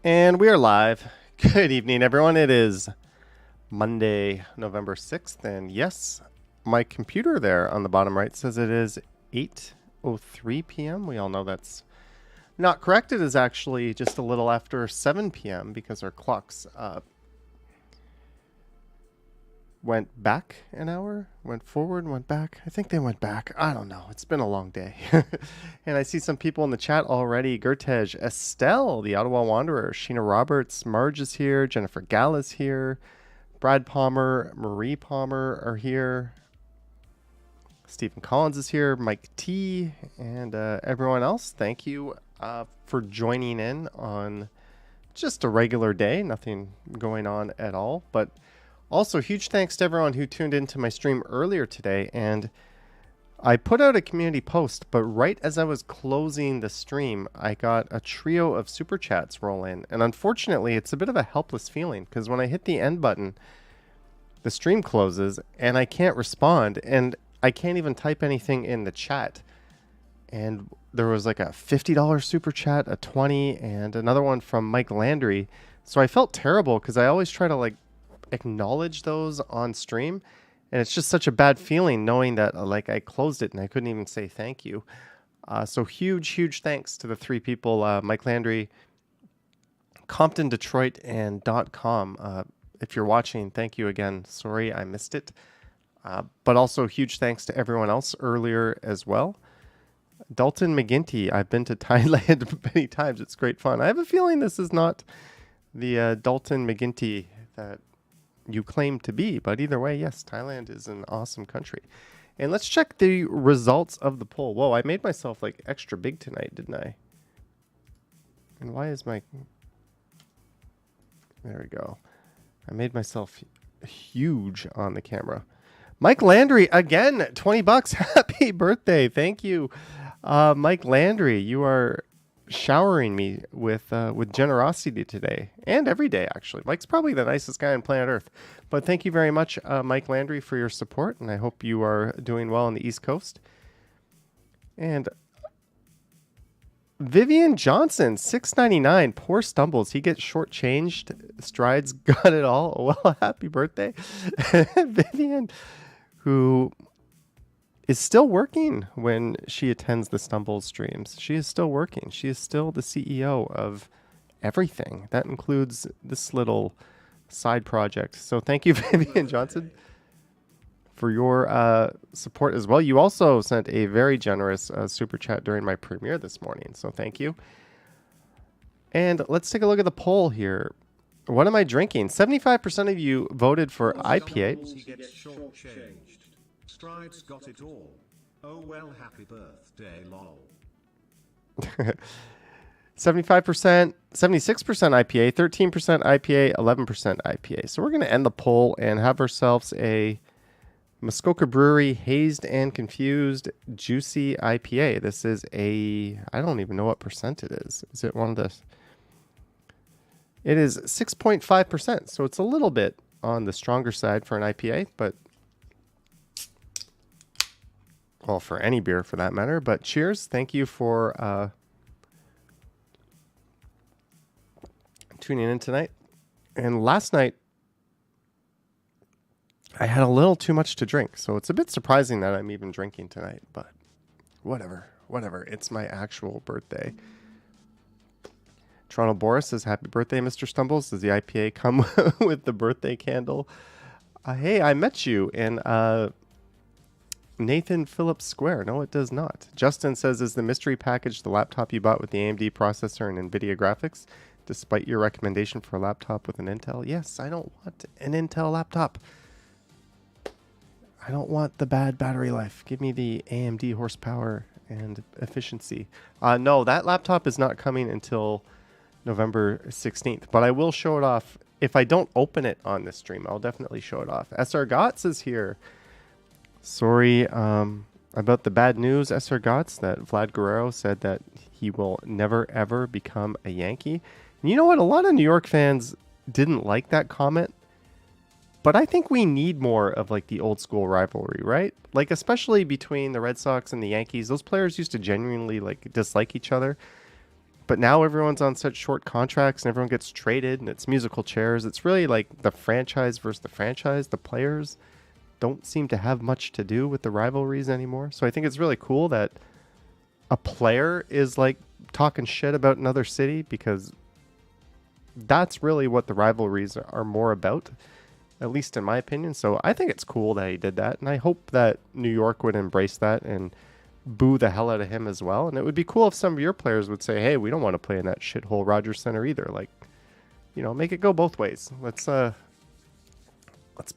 And we are live. Good evening, everyone. It is Monday, November 6th. And yes, my computer there on the bottom right says it is 8:03 p.m. We all know that's not correct. It is actually just a little after 7 p.m. because our clocks went back an hour, went forward, went back. I think they went back. I don't know. It's been a long day. And I see some people in the chat already. Gertej, Estelle, the Ottawa Wanderer, Sheena Roberts, Marge is here, Jennifer Gall is here, Brad Palmer, Marie Palmer are here. Stephen Collins is here, Mike T, and everyone else. Thank you for joining in on just a regular day. Nothing going on at all, but also, huge thanks to everyone who tuned into my stream earlier today. And I put out a community post, but right as I was closing the stream, I got a trio of super chats roll in. And unfortunately, it's a bit of a helpless feeling because when I hit the end button, the stream closes and I can't respond. And I can't even type anything in the chat. And there was like a $50 super chat, a 20, and another one from Mike Landry. So I felt terrible because I always try to acknowledge those on stream, and it's just such a bad feeling knowing that I closed it and I couldn't even say thank you. So huge thanks to the three people, Mike Landry, Compton, Detroit, and .com. If you're watching, thank you again. Sorry I missed it. But also huge thanks to everyone else earlier as well. Dalton McGinty, I've been to Thailand many times. It's great fun. I have a feeling this is not the Dalton McGinty that you claim to be, but either way, yes, Thailand is an awesome country. And let's check the results of the poll. Whoa, I made myself extra big tonight, didn't I? And why is my... There we go. I made myself huge on the camera. Mike Landry, again, 20 bucks. Happy birthday. Thank you. Mike Landry, you are showering me with generosity today and every day, actually. Mike's probably the nicest guy on planet Earth. But thank you very much, Mike Landry, for your support, and I hope you are doing well on the East Coast. And Vivian Johnson, $6.99. Poor stumbles. He gets shortchanged. Strides got it all. Well, happy birthday. Vivian, who is still working when she attends the Stumbles streams. She is still working. She is still the CEO of everything. That includes this little side project. So thank you, Vivian Johnson, for your support as well. You also sent a very generous super chat during my premiere this morning. So thank you. And let's take a look at the poll here. What am I drinking? 75% of you voted for IPA. Strides got it all. Oh well, happy birthday, lol. 75%, 76% IPA, 13% IPA, 11% IPA. So we're going to end the poll and have ourselves a Muskoka Brewery Hazed and Confused Juicy IPA. This is I don't even know what percent it is. Is it one of the... It is 6.5%, so it's a little bit on the stronger side for an IPA, but... Well, for any beer for that matter, but cheers. Thank you for tuning in tonight. And last night, I had a little too much to drink, so it's a bit surprising that I'm even drinking tonight, but whatever. It's my actual birthday. Toronto Boris says, happy birthday, Mr. Stumbles. Does the IPA come with the birthday candle? Hey, I met you in... Nathan Phillips Square. No, it does not. Justin says, is the mystery package the laptop you bought with the AMD processor and NVIDIA graphics, despite your recommendation for a laptop with an Intel? Yes, I don't want an Intel laptop. I don't want the bad battery life. Give me the AMD horsepower and efficiency. No, that laptop is not coming until November 16th, but I will show it off. If I don't open it on this stream, I'll definitely show it off. SR Gotts is here. Sorry about the bad news, SR Gotts, that Vlad Guerrero said that he will never, ever become a Yankee. And you know what? A lot of New York fans didn't like that comment. But I think we need more of the old school rivalry, right? Especially between the Red Sox and the Yankees. Those players used to genuinely dislike each other. But now everyone's on such short contracts and everyone gets traded and it's musical chairs. It's really like the franchise versus the franchise. The players don't seem to have much to do with the rivalries anymore. So I think it's really cool that a player is like talking shit about another city, because that's really what the rivalries are more about, at least in my opinion. So I think it's cool that he did that. And I hope that New York would embrace that and boo the hell out of him as well. And it would be cool if some of your players would say, hey, we don't want to play in that shithole Rogers Center either. Like, you know, make it go both ways. Let's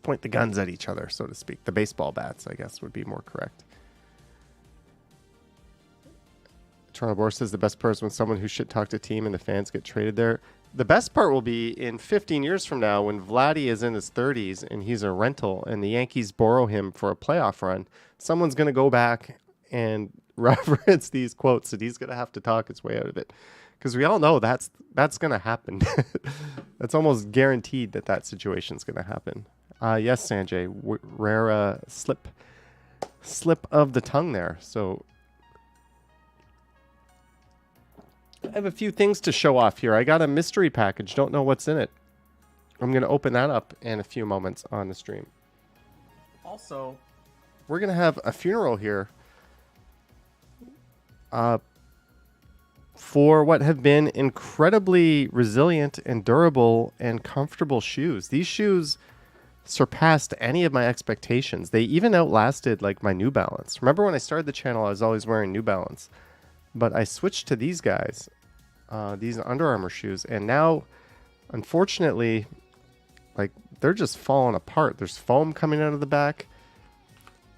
point the guns at each other, so to speak. The baseball bats, I guess, would be more correct. Toronto Boar says the best part is when someone who shit talked a team and the fans get traded there. The best part will be in 15 years from now when Vladdy is in his 30s and he's a rental and the Yankees borrow him for a playoff run. Someone's going to go back and reference these quotes, and he's going to have to talk his way out of it, because we all know that's going to happen. That's almost guaranteed that situation's going to happen. Yes, Sanjay, rare slip of the tongue there. So I have a few things to show off here. I got a mystery package. Don't know what's in it. I'm going to open that up in a few moments on the stream. Also, we're going to have a funeral here for what have been incredibly resilient and durable and comfortable shoes. These shoes surpassed any of my expectations. They even outlasted like my New Balance. Remember when I started the channel, I was always wearing New Balance, but I switched to these guys, these Under Armour shoes, and now, unfortunately, like, they're just falling apart. There's foam coming out of the back.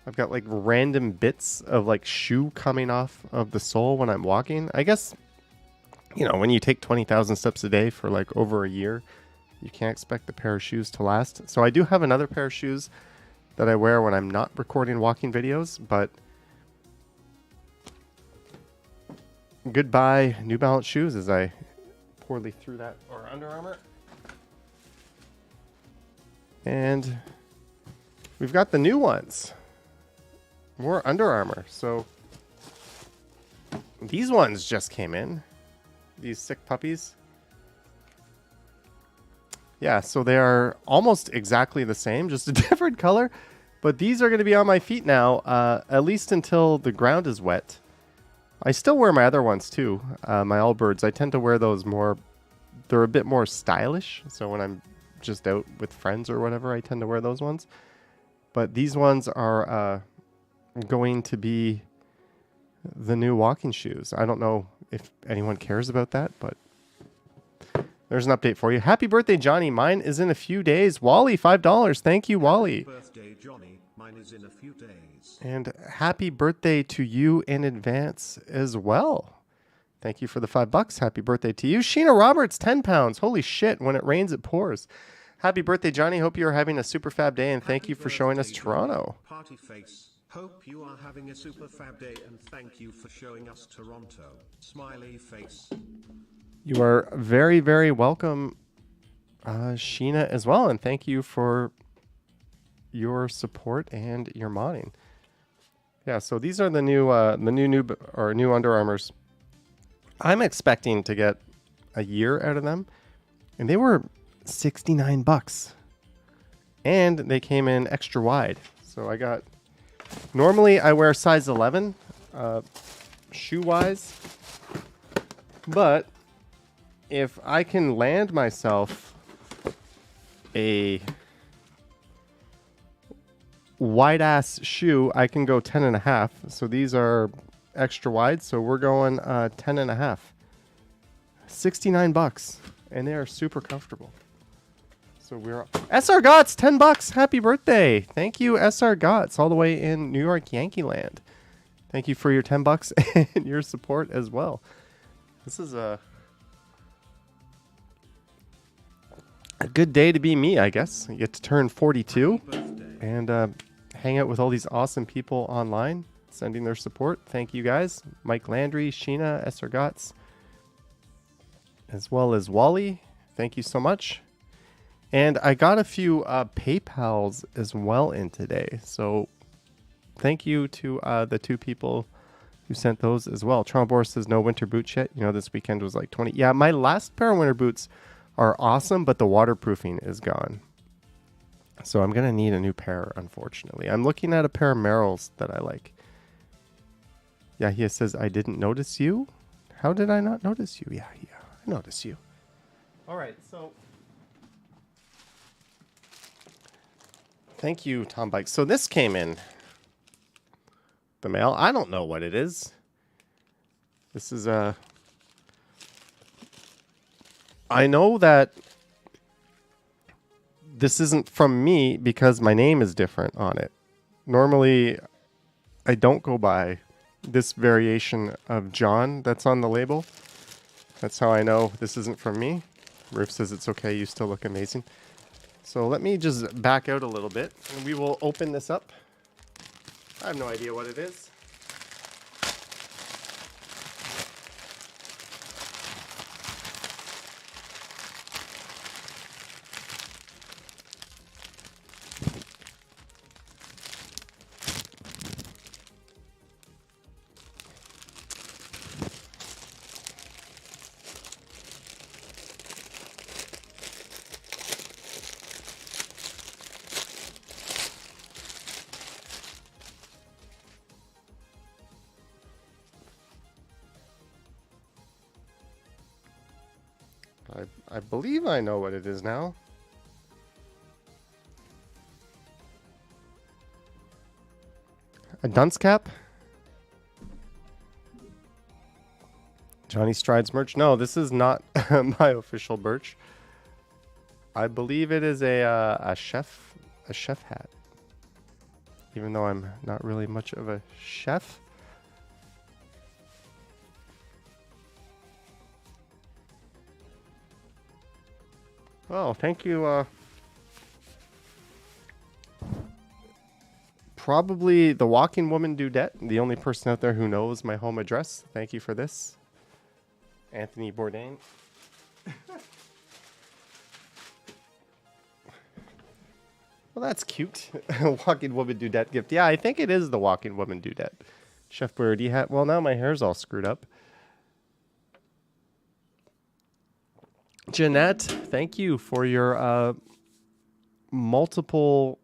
I've got like random bits of like shoe coming off of the sole when I'm walking. I guess, you know, when you take 20,000 steps a day for like over a year, you can't expect the pair of shoes to last. So I do have another pair of shoes that I wear when I'm not recording walking videos, but goodbye New Balance shoes as I poorly threw that, or Under Armour. And we've got the new ones. More Under Armour. So these ones just came in. These sick puppies. Yeah, so they are almost exactly the same, just a different color. But these are going to be on my feet now, at least until the ground is wet. I still wear my other ones too, my Allbirds. I tend to wear those more, they're a bit more stylish. So when I'm just out with friends or whatever, I tend to wear those ones. But these ones are going to be the new walking shoes. I don't know if anyone cares about that, but there's an update for you. Happy birthday, Johnny. Mine is in a few days. Wally, $5. Thank you, Wally. Happy birthday, Johnny. Mine is in a few days. And happy birthday to you in advance as well. Thank you for the $5. Happy birthday to you. Sheena Roberts, 10 pounds. Holy shit, when it rains, it pours. Happy birthday, Johnny. Hope you are having a super fab day, and thank you for showing us Toronto. Party face. Hope you are having a super fab day, and thank you for showing us Toronto. Smiley face. You are very, very welcome, Sheena, as well, and thank you for your support and your modding. Yeah, so these are the new Under Armours. I'm expecting to get a year out of them, and they were $69, and they came in extra wide. So I got. Normally I wear size 11, shoe wise, but if I can land myself a wide ass shoe, I can go 10.5. So these are extra wide. So we're going 10.5. $69, and they are super comfortable. So we're SR Gotts, $10. Happy birthday! Thank you, SR Gotts, all the way in New York, Yankee Land. Thank you for your $10 and your support as well. This is a good day to be me, I guess. You get to turn 42 and hang out with all these awesome people online, sending their support. Thank you guys, Mike Landry, Sheena, SR Gotts, as well as Wally. Thank you so much. And I got a few PayPals as well in today. So thank you to the two people who sent those as well. Trombor says no winter boots yet. You know, this weekend was like 20. Yeah, my last pair of winter boots are awesome, but the waterproofing is gone. So I'm going to need a new pair, unfortunately. I'm looking at a pair of Merrells that I like. Yeah, he says, I didn't notice you. How did I not notice you? Yeah, I noticed you. All right, so thank you, Tom Bike. So this came in the mail. I don't know what it is. This is I know that this isn't from me because my name is different on it. Normally, I don't go by this variation of John that's on the label. That's how I know this isn't from me. Roof says it's okay. You still look amazing. So let me just back out a little bit and we will open this up. I have no idea what it is. I believe I know what it is now. A dunce cap? Johnny Strides merch? No, this is not my official merch. I believe it is a chef hat. Even though I'm not really much of a chef. Oh, thank you. Probably the walking woman Dudette, the only person out there who knows my home address. Thank you for this. Anthony Bourdain. Well, that's cute. Walking woman Dudette gift. Yeah, I think it is the walking woman Dudette. Chef Birdie hat. Well, now my hair's all screwed up. Jeanette, thank you for your multiple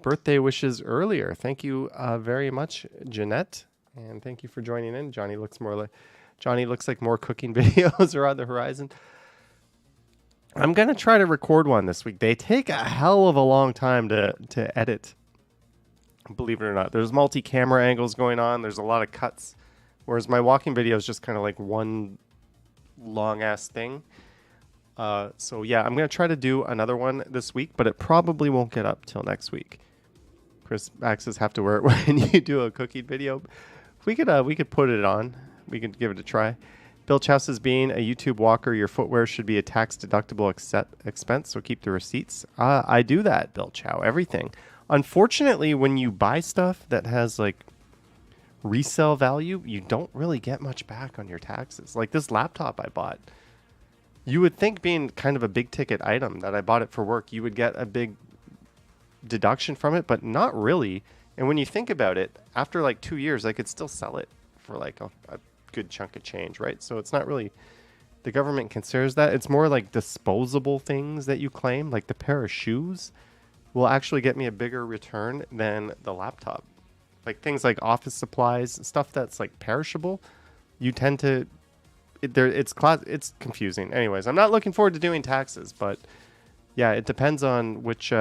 birthday wishes earlier. Thank you very much, Jeanette, and thank you for joining in. Johnny looks like more cooking videos are on the horizon. I'm gonna try to record one this week. They take a hell of a long time to edit. Believe it or not, there's multi-camera angles going on. There's a lot of cuts, whereas my walking video is just kind of like one long ass thing. So yeah, I'm going to try to do another one this week, but it probably won't get up till next week. Chris Axes have to wear it when you do a cooking video. We could put it on. We could give it a try. Bill Chow says, being a YouTube walker, your footwear should be a tax deductible expense. So keep the receipts. I do that, Bill Chow, everything. Unfortunately, when you buy stuff that has like resale value, you don't really get much back on your taxes. Like this laptop I bought. You would think, being kind of a big ticket item that I bought it for work, you would get a big deduction from it, but not really. And when you think about it, after like 2 years, I could still sell it for like a good chunk of change, right? So it's not really, the government considers that. It's more like disposable things that you claim, like the pair of shoes will actually get me a bigger return than the laptop. Like things like office supplies, stuff that's like perishable, you tend to, it's confusing. Anyways, I'm not looking forward to doing taxes, but yeah, it depends on which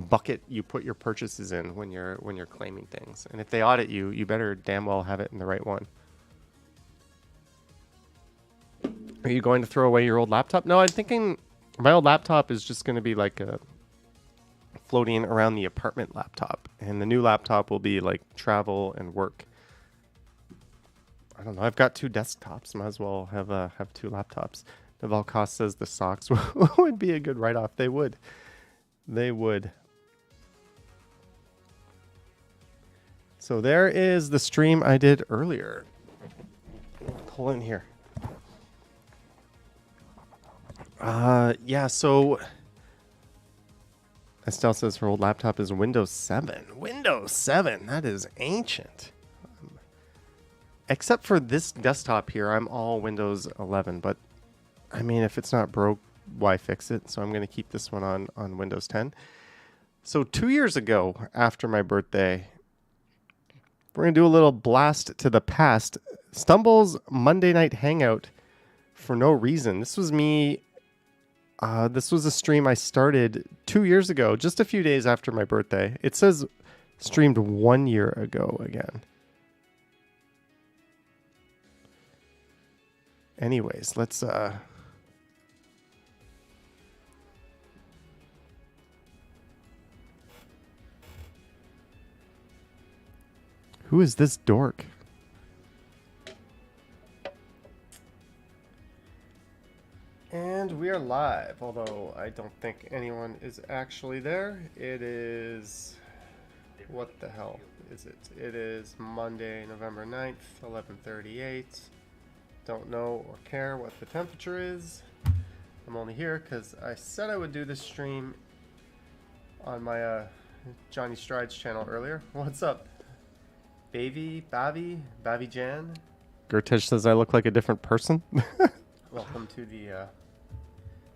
bucket you put your purchases in when you're claiming things. And if they audit you, you better damn well have it in the right one. Are you going to throw away your old laptop? No, I'm thinking my old laptop is just going to be like a floating around the apartment laptop, and the new laptop will be like travel and work. I don't know. I've got 2 desktops. Might as well have 2 laptops. Naval Cost says the socks would be a good write-off. They would. They would. So there is the stream I did earlier. Pull in here. Yeah, so Estelle says her old laptop is Windows 7. Windows 7? That is ancient. except for this desktop here, I'm all Windows 11. But I mean, if it's not broke, why fix it? So I'm going to keep this one on Windows 10. So 2 years ago, after my birthday, we're going to do a little blast to the past. Stumble's Monday night hangout for no reason. This was me. This was a stream I started 2 years ago, just a few days after my birthday. It says streamed 1 year ago again. Anyways, let's who is this dork? And we are live, although I don't think anyone is actually there. It is... what the hell is it? It is Monday, November 9th, 11:38. Don't know or care what the temperature is. I'm only here because I said I would do this stream on my Johnny Strides channel earlier. What's up? Bavi Jan? Gertej says I look like a different person. Welcome to the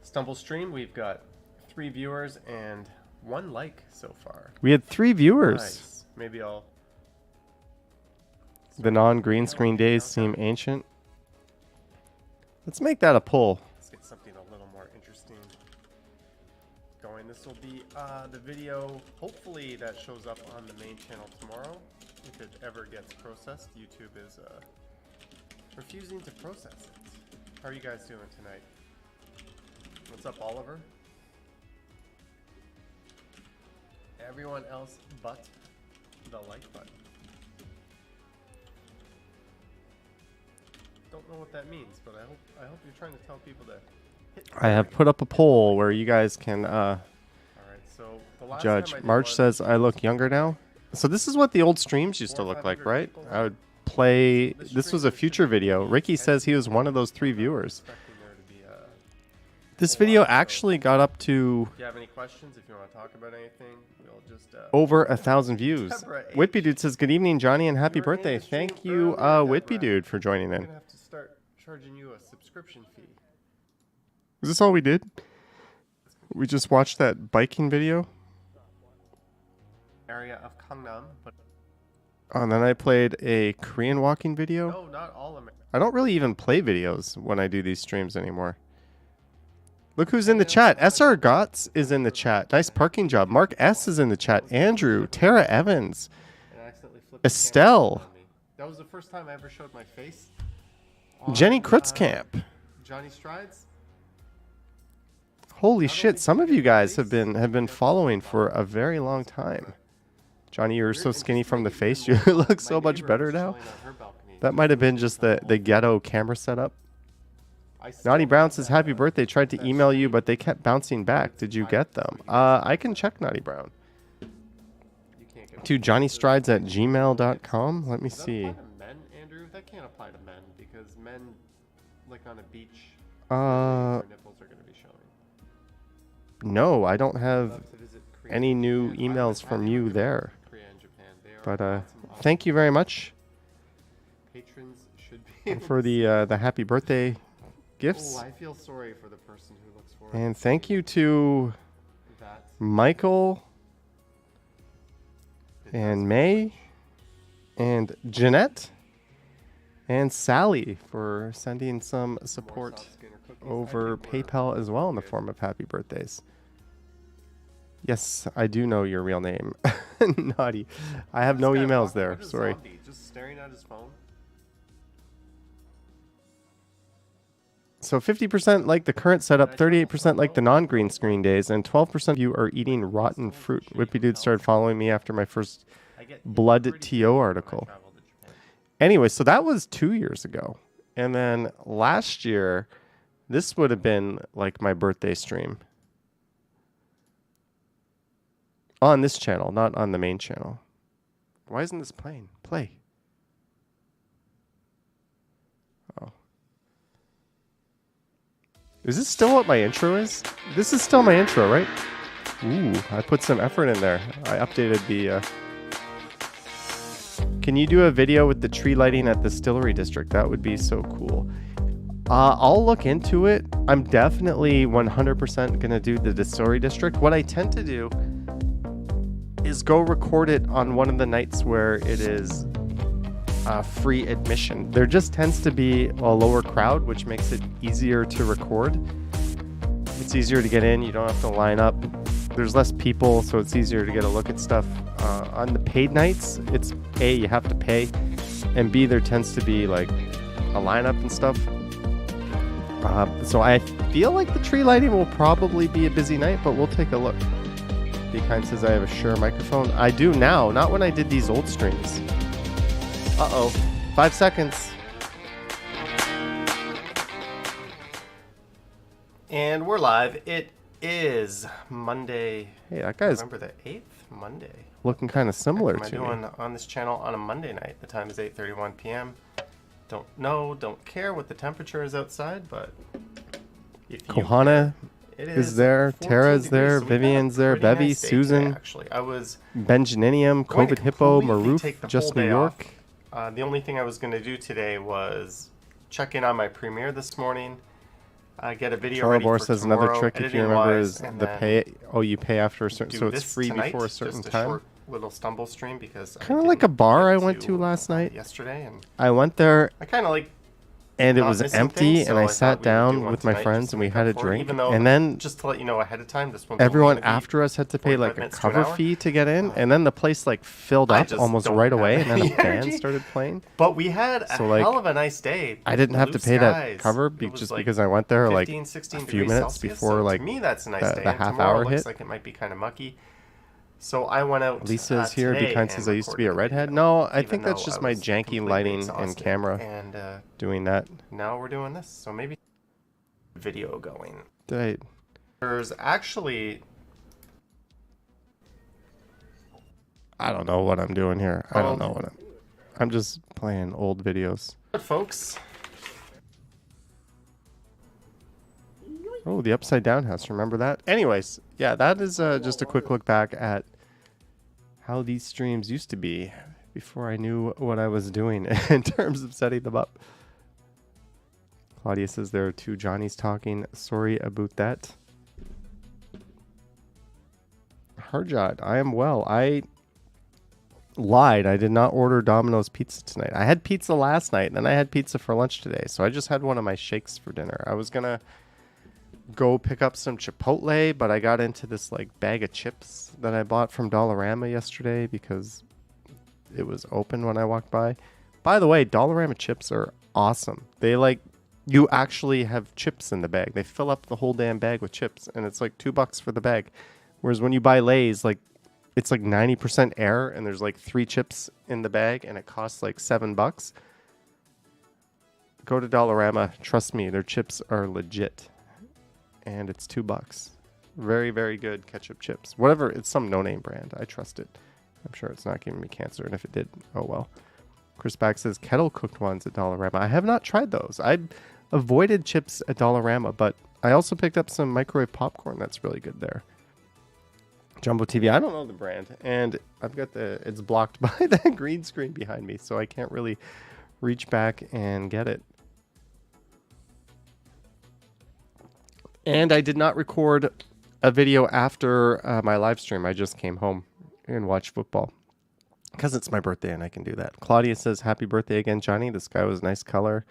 Stumble stream. We've got 3 viewers and 1 like so far. We had 3 viewers. Nice. Maybe I'll... The non-green screen days seem ancient. Let's make that a poll. Let's get something a little more interesting going. This will be the video, hopefully, that shows up on the main channel tomorrow. If it ever gets processed. YouTube is refusing to process it. How are you guys doing tonight? What's up, Oliver? Everyone else but the like button. Don't know what that means, but I hope you're trying to tell people to hit. I have put up a poll where you guys can all right, so the last judge. March says I look younger now. So this is what the old streams used to look like, right? I would play. This was a future video. Ricky says he was one of those 3 viewers. This video actually got up to... If you have any questions, if you want to talk about anything, we'll just... over 1,000 views. Whitby Dude says, good evening, Johnny, and happy birthday. Thank you, Whitby Dude, for joining in. I'm going to have to start charging you a subscription fee. Is this all we did? We just watched that biking video? Area of Gangnam, but... Oh, and then I played a Korean walking video? No, not all of it. I don't really even play videos when I do these streams anymore. Look who's in the chat. SR Gotts is in the chat. Nice parking job. Mark S is in the chat. Andrew, Tara Evans, Estelle. That was the first time I ever showed my face. Jenny Krutzkamp. Johnny Strides. Holy shit! Some of you guys have been following for a very long time. Johnny, you're so skinny from the face. You look so much better now. That might have been just the ghetto camera setup. Naughty Brown says, happy birthday. Tried to email you, but they kept bouncing back. Did you get them? I can check, Naughty Brown. To johnnystrides@gmail.com. Let me see. Men, Andrew? That can't apply to men because men, like on a beach, their nipples are going to be showing. No, I don't have any new emails from you there. But thank you very much for the happy birthday gifts. I feel sorry for the person who looks forward. And thank you to Michael and May and Jeanette and Sally for sending some support over PayPal as well in the form of happy birthdays. Yes, I do know your real name. Naughty. I have no emails there. Sorry. Just staring at his phone. So 50% like the current setup, 38% like the non-green screen days, and 12% of you are eating rotten fruit. Whippy Dude started following me after my first BlogTO article. Anyway, so that was 2 years ago. And then last year, this would have been like my birthday stream. On this channel, not on the main channel. Why isn't this playing? Play. Oh. Is this still what my intro is? This is still my intro, right? Ooh, I put some effort in there. I updated the... Can you do a video with the tree lighting at the Distillery District? That would be so cool. I'll look into it. I'm definitely 100% going to do the Distillery District. What I tend to do is go record it on one of the nights where it is free admission. There just tends to be a lower crowd, which makes it easier to record. It's easier to get in. You don't have to line up. There's less people, so it's easier to get a look at stuff. On the paid nights, it's A, you have to pay, and B, there tends to be like a lineup and stuff. So I feel like the tree lighting will probably be a busy night, but we'll take a look. Be Kind says I have a Shure microphone. I do now, not when I did these old streams. Uh-oh. 5 seconds. And we're live. It is Monday. Hey, that guy's November the 8th, Monday. Looking kind of similar to me. What am I doing on this channel on a Monday night? The time is 8:31 p.m. Don't know, don't care what the temperature is outside, but if you Kohana is there, Tara's there, so Vivian's there, Bevy, nice Susan, today, actually. I was Benjaninium, COVID Hippo, Maroof, Just New York. The only thing I was going to do today was check in on my premiere this morning, get a video ready for says tomorrow. Another trick, if you remember, is the pay. Oh, you pay after a certain, so it's free tonight, before a certain time. Short little stumble stream because kind of like a bar I went to last night. Yesterday, and I went there. I kind of like. And it was empty, and I sat down with my friends, and we had a drink. And then, just to let you know ahead of time, this everyone after us had to pay like a cover fee to get in, and then the place like filled up almost right away, and then a band started playing. But we had a hell of a nice day. I didn't have to pay that cover just because I went there like a few minutes before like the half hour hit. Looks like it might be kind of mucky. So I went out. Lisa's here. Be Kind says I used to be a redhead. No, I think that's just my janky lighting and camera doing that. Now we're doing this, so maybe video going. Right. There's actually. I don't know what I'm doing here. I don't know what I'm just playing old videos. But folks. Oh, the Upside Down House. Remember that? Anyways, yeah, that is just a quick look back at how these streams used to be before I knew what I was doing in terms of setting them up. Claudia says there are two Johnnies talking. Sorry about that. Harjot, I am well. I lied. I did not order Domino's pizza tonight. I had pizza last night, and then I had pizza for lunch today. So I just had one of my shakes for dinner. I was going to go pick up some Chipotle, but I got into this like bag of chips that I bought from Dollarama yesterday because it was open when I walked by. By the way, Dollarama chips are awesome. They like, you actually have chips in the bag. They fill up the whole damn bag with chips, and it's like $2 for the bag. Whereas when you buy Lay's, like it's like 90% air, and there's like 3 chips in the bag, and it costs like $7. Go to Dollarama. Trust me, their chips are legit. And it's $2. Very, very good ketchup chips. Whatever, it's some no-name brand. I trust it. I'm sure it's not giving me cancer, and if it did, oh well. Chris Back says kettle-cooked ones at Dollarama. I have not tried those. I avoided chips at Dollarama, but I also picked up some microwave popcorn that's really good there. Jumbo TV, I don't know the brand, and I've got it's blocked by that green screen behind me, so I can't really reach back and get it. And I did not record a video after my live stream. I just came home and watched football because it's my birthday and I can do that. Claudia says, happy birthday again, Johnny. The sky was nice color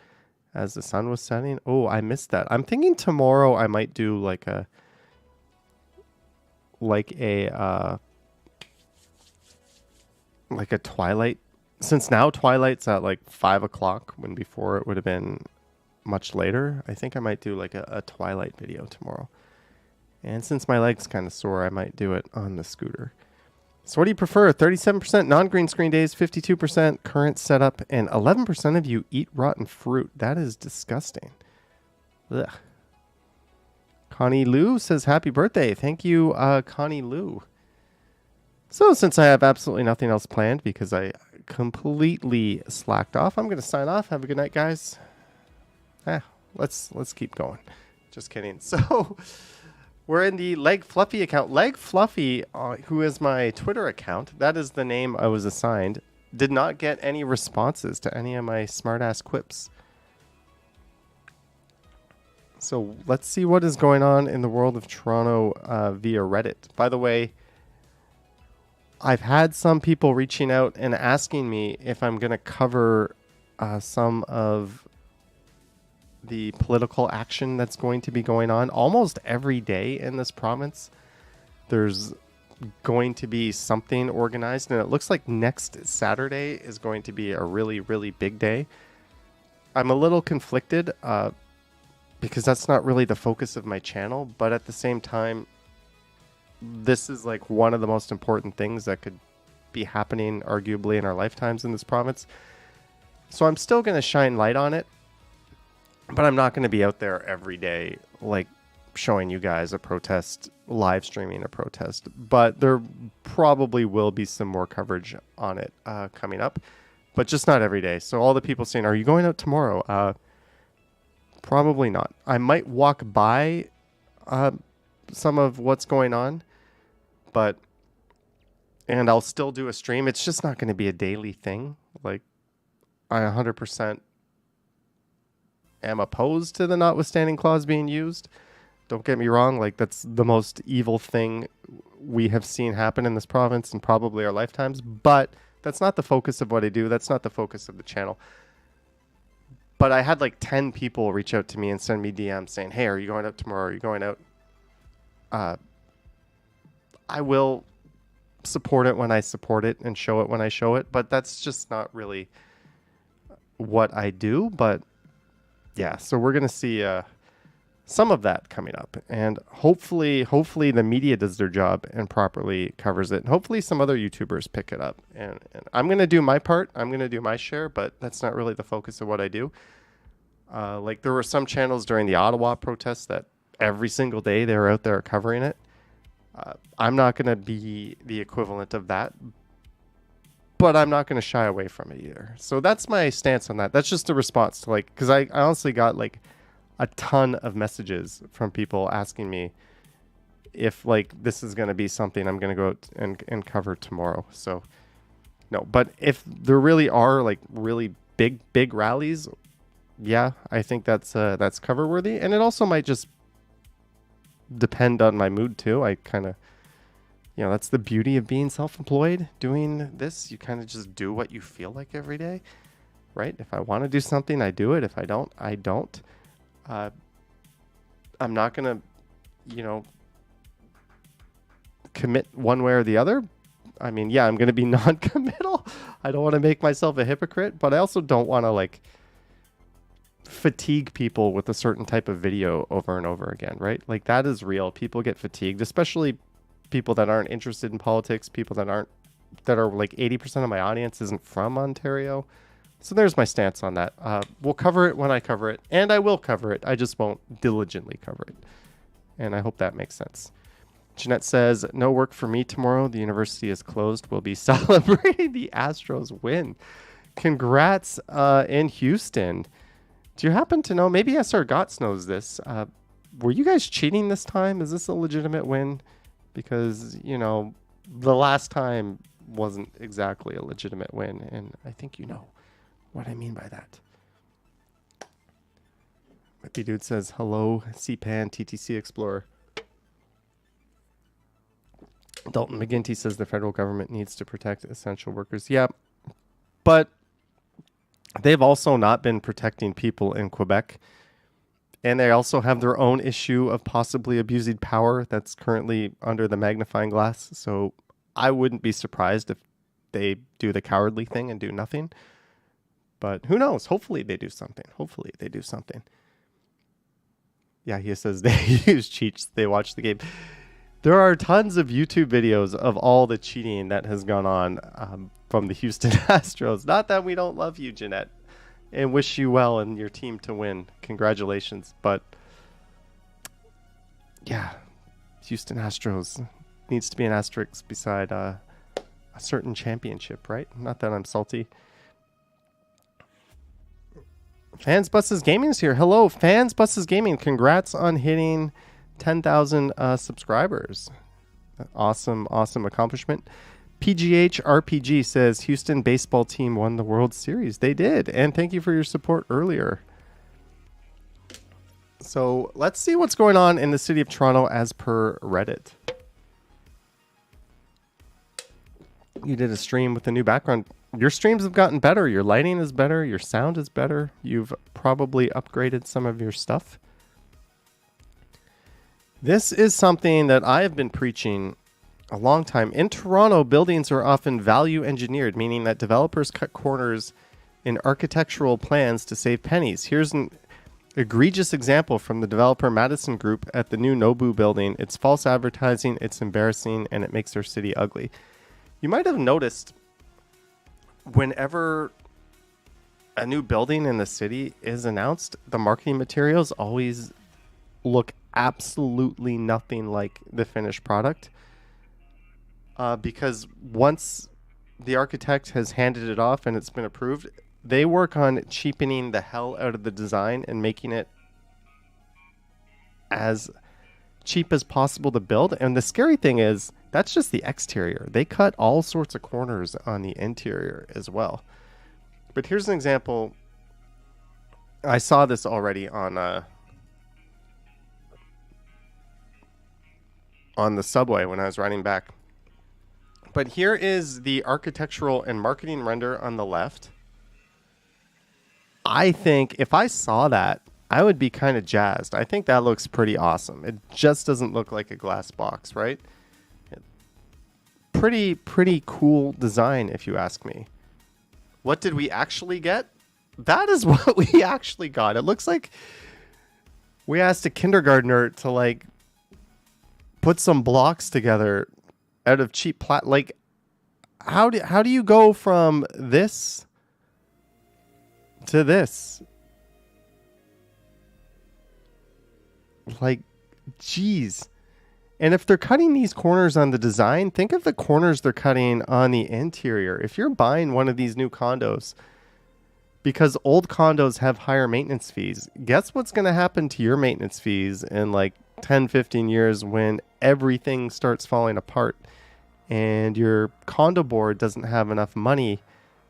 as the sun was setting. Oh, I missed that. I'm thinking tomorrow I might do like a twilight. Since now twilight's at like 5 o'clock when before it would have been much later. I think I might do like a twilight video tomorrow. And since my leg's kind of sore, I might do it on the scooter. So what do you prefer? 37% non-green screen days, 52% current setup, and 11% of you eat rotten fruit. That is disgusting. Ugh. Connie Lou says happy birthday. Thank you, Connie Lou. So since I have absolutely nothing else planned because I completely slacked off, I'm going to sign off. Have a good night, guys. Let's keep going. Just kidding. So we're in the Leg Fluffy account. Leg Fluffy, who is my Twitter account, that is the name I was assigned. did not get any responses to any of my smartass quips. So let's see what is going on in the world of Toronto via Reddit. By the way, I've had some people reaching out and asking me if I'm going to cover some of the political action that's going to be going on almost every day in this province. There's going to be something organized, and it looks like next Saturday is going to be a really, really big day. I'm a little conflicted because that's not really the focus of my channel, but at the same time, this is like one of the most important things that could be happening arguably in our lifetimes in this province. So I'm still going to shine light on it, but I'm not going to be out there every day, like showing you guys a protest, live streaming a protest. But there probably will be some more coverage on it coming up, but just not every day. So all the people saying, are you going out tomorrow? Probably not. I might walk by some of what's going on, and I'll still do a stream. It's just not going to be a daily thing. Like, I 100% am opposed to the notwithstanding clause being used. Don't get me wrong. Like, that's the most evil thing we have seen happen in this province in probably our lifetimes. But that's not the focus of what I do. That's not the focus of the channel. But I had like 10 people reach out to me and send me DMs saying, hey, are you going out tomorrow? Are you going out? I will support it when I support it and show it when I show it. But that's just not really what I do. But yeah, so we're going to see some of that coming up. And hopefully the media does their job and properly covers it. And hopefully some other YouTubers pick it up. And I'm going to do my part. I'm going to do my share, but that's not really the focus of what I do. Like there were some channels during the Ottawa protests that every single day they were out there covering it. I'm not going to be the equivalent of that, but I'm not going to shy away from it either. So that's my stance on that. That's just a response to like, because I honestly got like a ton of messages from people asking me if like this is going to be something I'm going to go out and cover tomorrow. So no, but if there really are like really big rallies, yeah, I think that's cover worthy. And it also might just depend on my mood too. I kind of, that's the beauty of being self-employed, doing this. You kind of just do what you feel like every day, right? If I want to do something, I do it. If I don't, I don't. I'm not going to, commit one way or the other. I mean, yeah, I'm going to be non-committal. I don't want to make myself a hypocrite, but I also don't want to like fatigue people with a certain type of video over and over again, right? Like that is real. People get fatigued, especially people that aren't interested in politics, people that are like 80% of my audience isn't from Ontario. So there's my stance on that. We'll cover it when I cover it, and I will cover it. I just won't diligently cover it. And I hope that makes sense. Jeanette says, no work for me tomorrow. The university is closed. We'll be celebrating the Astros win. Congrats in Houston. Do you happen to know, maybe SR Gotts knows this, were you guys cheating this time? Is this a legitimate win? Because, the last time wasn't exactly a legitimate win, and I think you know what I mean by that. Whippy Dude says, hello, CPAN TTC Explorer. Dalton McGinty says the federal government needs to protect essential workers. Yeah, but they've also not been protecting people in Quebec. And they also have their own issue of possibly abusing power that's currently under the magnifying glass. So I wouldn't be surprised if they do the cowardly thing and do nothing. But who knows? Hopefully they do something. Yeah, he says they use cheats. They watch the game. There are tons of YouTube videos of all the cheating that has gone on from the Houston Astros. Not that we don't love you, Jeanette, and wish you well and your team to win. Congratulations. But yeah, Houston Astros needs to be an asterisk beside a certain championship, right? Not that I'm salty. Fans Buses Gaming is here. Hello, Fans Buses Gaming. Congrats on hitting 10,000 subscribers. Awesome accomplishment. PGH RPG says Houston baseball team won the World Series. They did. And thank you for your support earlier. So let's see what's going on in the city of Toronto as per Reddit. You did a stream with a new background. Your streams have gotten better. Your lighting is better. Your sound is better. You've probably upgraded some of your stuff. This is something that I have been preaching a long time. In Toronto, buildings are often value engineered, meaning that developers cut corners in architectural plans to save pennies. Here's an egregious example from the developer Madison Group at the new Nobu building. It's false advertising, it's embarrassing, and it makes our city ugly. You might have noticed whenever a new building in the city is announced, the marketing materials always look absolutely nothing like the finished product. Because once the architect has handed it off and it's been approved, they work on cheapening the hell out of the design and making it as cheap as possible to build. And the scary thing is, that's just the exterior. They cut all sorts of corners on the interior as well. But here's an example. I saw this already on the subway when I was riding back. But here is the architectural and marketing render on the left. I think if I saw that, I would be kind of jazzed. I think that looks pretty awesome. It just doesn't look like a glass box, right? Pretty cool design, if you ask me. What did we actually get? That is what we actually got. It looks like we asked a kindergartner to like put some blocks together out of cheap like how do you go from this to this? Like, geez. And if they're cutting these corners on the design, think of the corners they're cutting on the interior. If you're buying one of these new condos, because old condos have higher maintenance fees, guess what's going to happen to your maintenance fees in like 10, 15 years when everything starts falling apart and your condo board doesn't have enough money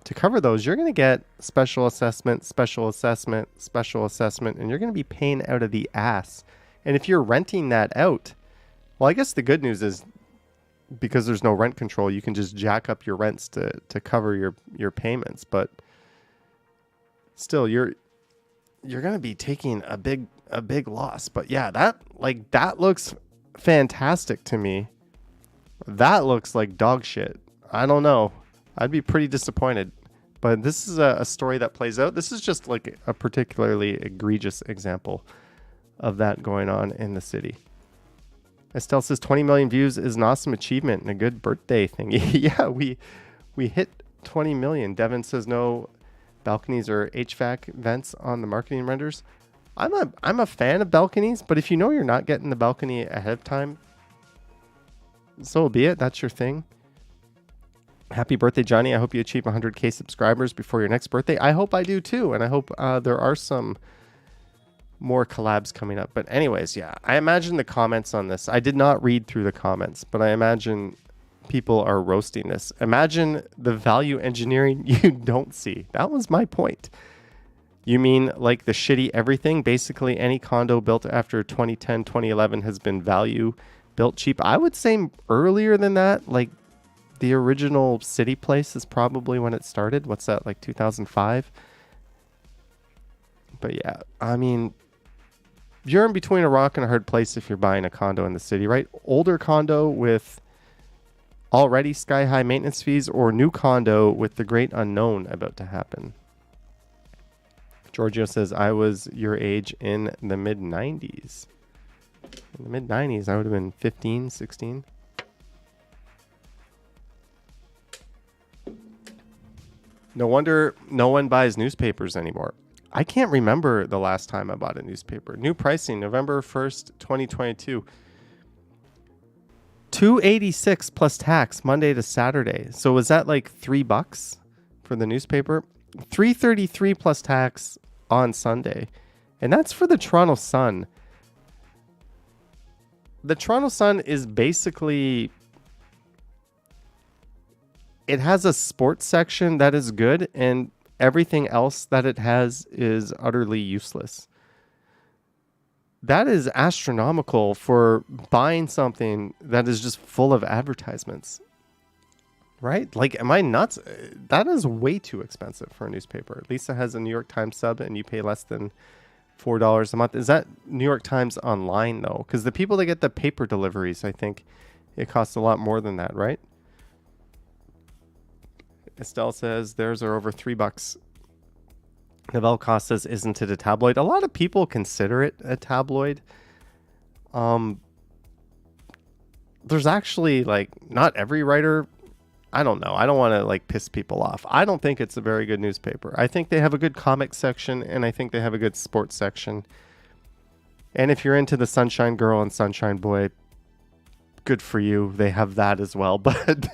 to cover those? You're going to get special assessment, special assessment, special assessment, and you're going to be paying out of the ass. And if you're renting that out, well, I guess the good news is because there's no rent control, you can just jack up your rents to cover your payments. But still, you're going to be taking a big loss. But yeah, that looks fantastic to me. That looks like dog shit. I don't know. I'd be pretty disappointed. But this is a story that plays out. This is just like a particularly egregious example of that going on in the city. Estelle says 20 million views is an awesome achievement and a good birthday thingy. Yeah, we hit 20 million. Devin says no balconies or HVAC vents on the marketing renders. I'm a fan of balconies, but if you know you're not getting the balcony ahead of time, so be it. That's your thing. Happy birthday, Johnny. I hope you achieve 100K subscribers before your next birthday. I hope I do too, and I hope there are some more collabs coming up. But anyways, yeah, I imagine the comments on this. I did not read through the comments, but I imagine people are roasting this. Imagine the value engineering you don't see. That was my point. You mean like the shitty everything? Basically, any condo built after 2010, 2011 has been value built cheap. I would say earlier than that, like the original City Place is probably when it started. What's that, like 2005? But yeah, I mean, you're in between a rock and a hard place if you're buying a condo in the city, right? Older condo with already sky-high maintenance fees, or new condo with the great unknown about to happen. Giorgio says, I was your age in the mid-90s. In the mid-90s, I would have been 15, 16. No wonder no one buys newspapers anymore. I can't remember the last time I bought a newspaper. New pricing, November 1st, 2022. $2.86 plus tax, Monday to Saturday. So was that like $3 for the newspaper? $3.33 plus tax on Sunday. And that's for the Toronto Sun. The Toronto Sun is basically it has a sports section that is good, and everything else that it has is utterly useless. That is astronomical for buying something that is just full of advertisements. Right? Like, am I nuts? That is way too expensive for a newspaper. Lisa has a New York Times sub and you pay less than $4 a month. Is that New York Times online, though? Because the people that get the paper deliveries, I think it costs a lot more than that, right? Estelle says theirs are over $3. Novelle Cost says, isn't it a tabloid? A lot of people consider it a tabloid. There's actually, like, not every writer... I don't know. I don't want to like piss people off. I don't think it's a very good newspaper. I think they have a good comic section, and I think they have a good sports section. And if you're into the Sunshine Girl and Sunshine Boy, good for you. They have that as well. But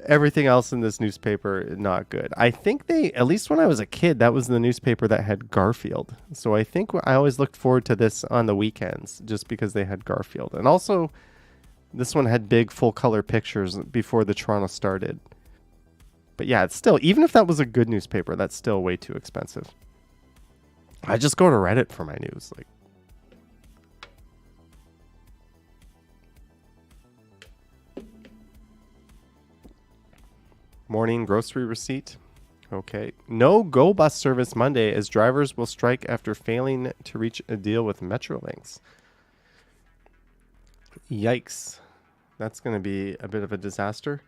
everything else in this newspaper, not good. I think they, at least when I was a kid, that was the newspaper that had Garfield. So I think I always looked forward to this on the weekends just because they had Garfield. And also... this one had big full color pictures before the Toronto started. But yeah, it's still, even if that was a good newspaper, that's still way too expensive. I just go to Reddit for my news. Like, morning grocery receipt. Okay. No Go Bus service Monday as drivers will strike after failing to reach a deal with Metrolinx. Yikes. That's going to be a bit of a disaster.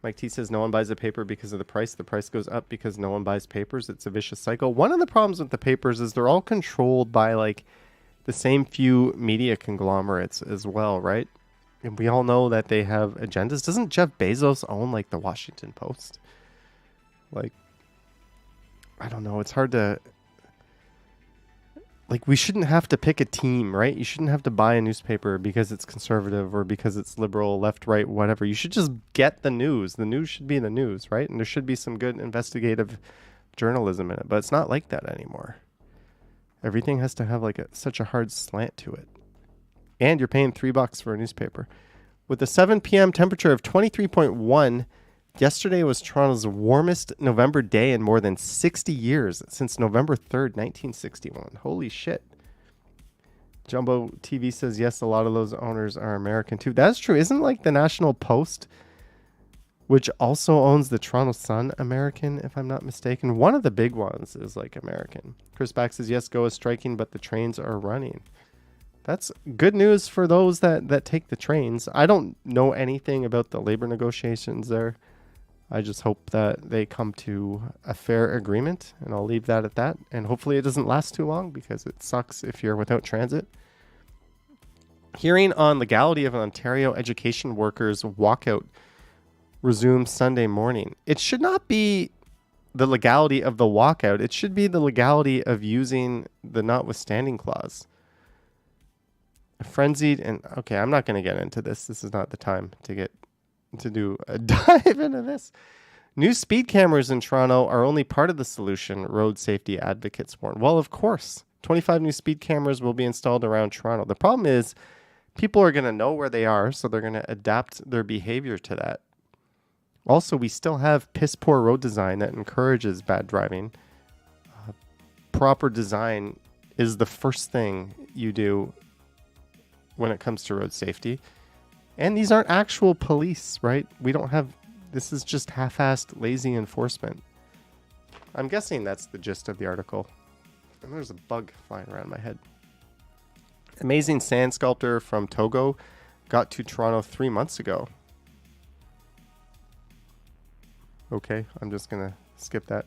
Mike T says no one buys a paper because of the price. The price goes up because no one buys papers. It's a vicious cycle. One of the problems with the papers is they're all controlled by like the same few media conglomerates as well, right? And we all know that they have agendas. Doesn't Jeff Bezos own like the Washington Post? Like, I don't know. It's hard to... like, we shouldn't have to pick a team, right? You shouldn't have to buy a newspaper because it's conservative or because it's liberal, left, right, whatever. You should just get the news. The news should be the news, right? And there should be some good investigative journalism in it. But it's not like that anymore. Everything has to have like such a hard slant to it. And you're paying $3 for a newspaper. With a 7 p.m. temperature of 23.1, yesterday was Toronto's warmest November day in more than 60 years, since November 3rd, 1961. Holy shit. Jumbo TV says, yes, a lot of those owners are American too. That's true. Isn't like the National Post, which also owns the Toronto Sun, American, if I'm not mistaken? One of the big ones is like American. Chris Back says, yes, Go is striking, but the trains are running. That's good news for those that take the trains. I don't know anything about the labor negotiations there. I just hope that they come to a fair agreement, and I'll leave that at that. And hopefully it doesn't last too long because it sucks if you're without transit. Hearing on legality of an Ontario education workers walkout resumes Sunday morning. It should not be the legality of the walkout. It should be the legality of using the notwithstanding clause. Frenzied and okay, I'm not going to get into this. This is not the time to do a dive into this. New speed cameras in Toronto are only part of the solution, road safety advocates warn. Well, of course, 25 new speed cameras will be installed around Toronto. The problem is people are going to know where they are, so they're going to adapt their behavior to that. Also, we still have piss poor road design that encourages bad driving. Proper design is the first thing you do when it comes to road safety. And these aren't actual police, right? We don't have... this is just half-assed, lazy enforcement. I'm guessing that's the gist of the article. And there's a bug flying around my head. Amazing sand sculptor from Togo got to Toronto 3 months ago. Okay, I'm just going to skip that.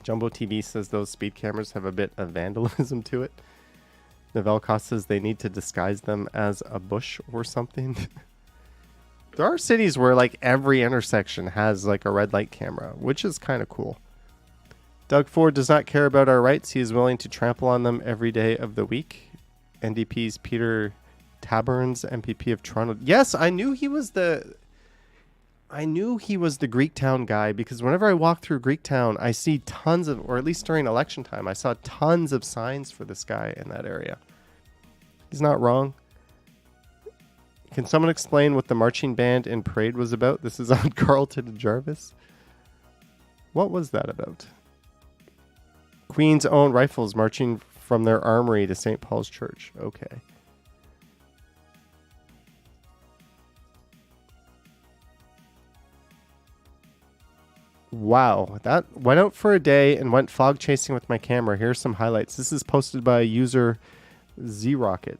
Jumbo TV says those speed cameras have a bit of vandalism to it. Novelle Cost says they need to disguise them as a bush or something. There are cities where like every intersection has like a red light camera, which is kind of cool. Doug Ford does not care about our rights. He is willing to trample on them every day of the week. NDP's Peter Taberns, MPP of Toronto. Yes, I knew he was the Greektown guy because whenever I walk through Greektown, I see tons of, or at least during election time, I saw tons of signs for this guy in that area. He's not wrong. Can someone explain what the marching band in Parade was about? This is on Carlton and Jarvis. What was that about? Queen's Own Rifles marching from their armory to St. Paul's Church. Okay. Wow, that went out for a day and went fog chasing with my camera. Here's some highlights. This is posted by user ZRocket.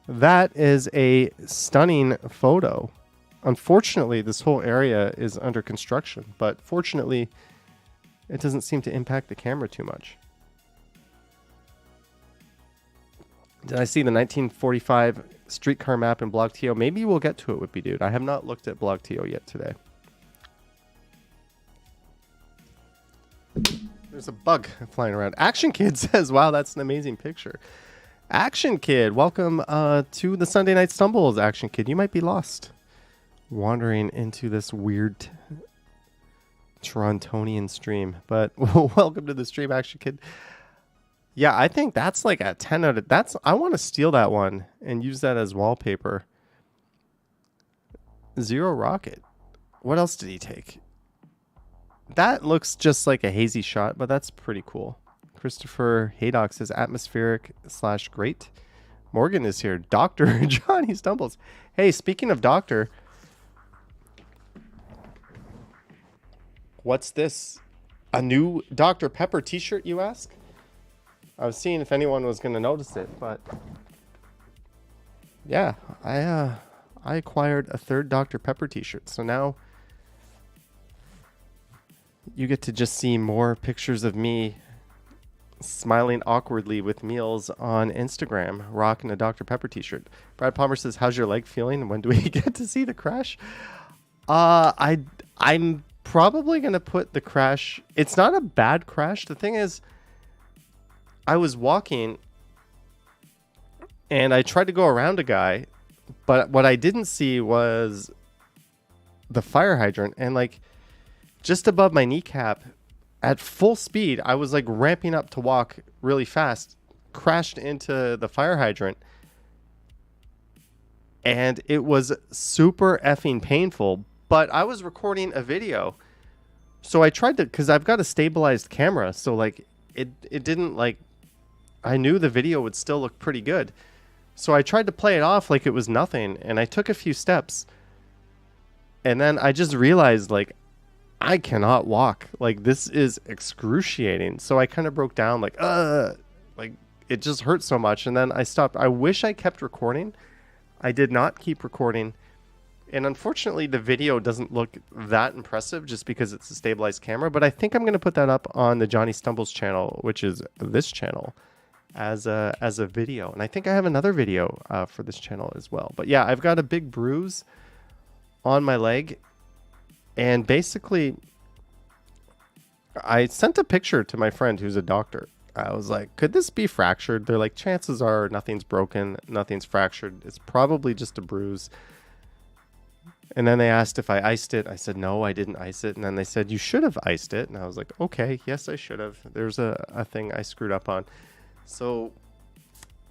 That is a stunning photo. Unfortunately, this whole area is under construction, but fortunately, it doesn't seem to impact the camera too much. Did I see the 1945 streetcar map in BlogTO? Maybe we'll get to it, Whippy Dude. I have not looked at BlogTO yet today. There's a bug flying around. Action Kid says, wow, that's an amazing picture. Action Kid, welcome to the Sunday Night Stumbles, Action Kid. You might be lost wandering into this weird Torontonian stream, but welcome to the stream, Action Kid. Yeah, I think that's like a 10 out of... I want to steal that one and use that as wallpaper. Zero Rocket. What else did he take? That looks just like a hazy shot, but that's pretty cool. Christopher Haydock says atmospheric / great. Morgan is here. Dr. Johnny Stumbles. Hey, speaking of doctor, what's this? A new Dr. Pepper t-shirt, you ask? I was seeing if anyone was going to notice it, but yeah, I acquired a third Dr. Pepper t-shirt. So now you get to just see more pictures of me smiling awkwardly with meals on Instagram, rocking a Dr. Pepper t-shirt. Brad Palmer says, how's your leg feeling? When do we get to see the crash? I'm probably going to put the crash. It's not a bad crash. The thing is, I was walking and I tried to go around a guy, but what I didn't see was the fire hydrant, and like just above my kneecap at full speed, I was like ramping up to walk really fast, crashed into the fire hydrant, and it was super effing painful, but I was recording a video. So I tried to, because I've got a stabilized camera, so like it didn't like, I knew the video would still look pretty good. So I tried to play it off like it was nothing, and I took a few steps. And then I just realized, like, I cannot walk. Like, this is excruciating. So I kind of broke down, like it just hurt so much. And then I stopped. I wish I kept recording. I did not keep recording. And unfortunately, the video doesn't look that impressive just because it's a stabilized camera. But I think I'm going to put that up on the Johnny Stumbles channel, which is this channel, as a video. And I think I have another video for this channel as well. But yeah, I've got a big bruise on my leg. And basically, I sent a picture to my friend who's a doctor. I was like, could this be fractured? They're like, chances are nothing's broken, nothing's fractured. It's probably just a bruise. And then they asked if I iced it. I said, no, I didn't ice it. And then they said, you should have iced it. And I was like, okay, yes, I should have. There's a thing I screwed up on. So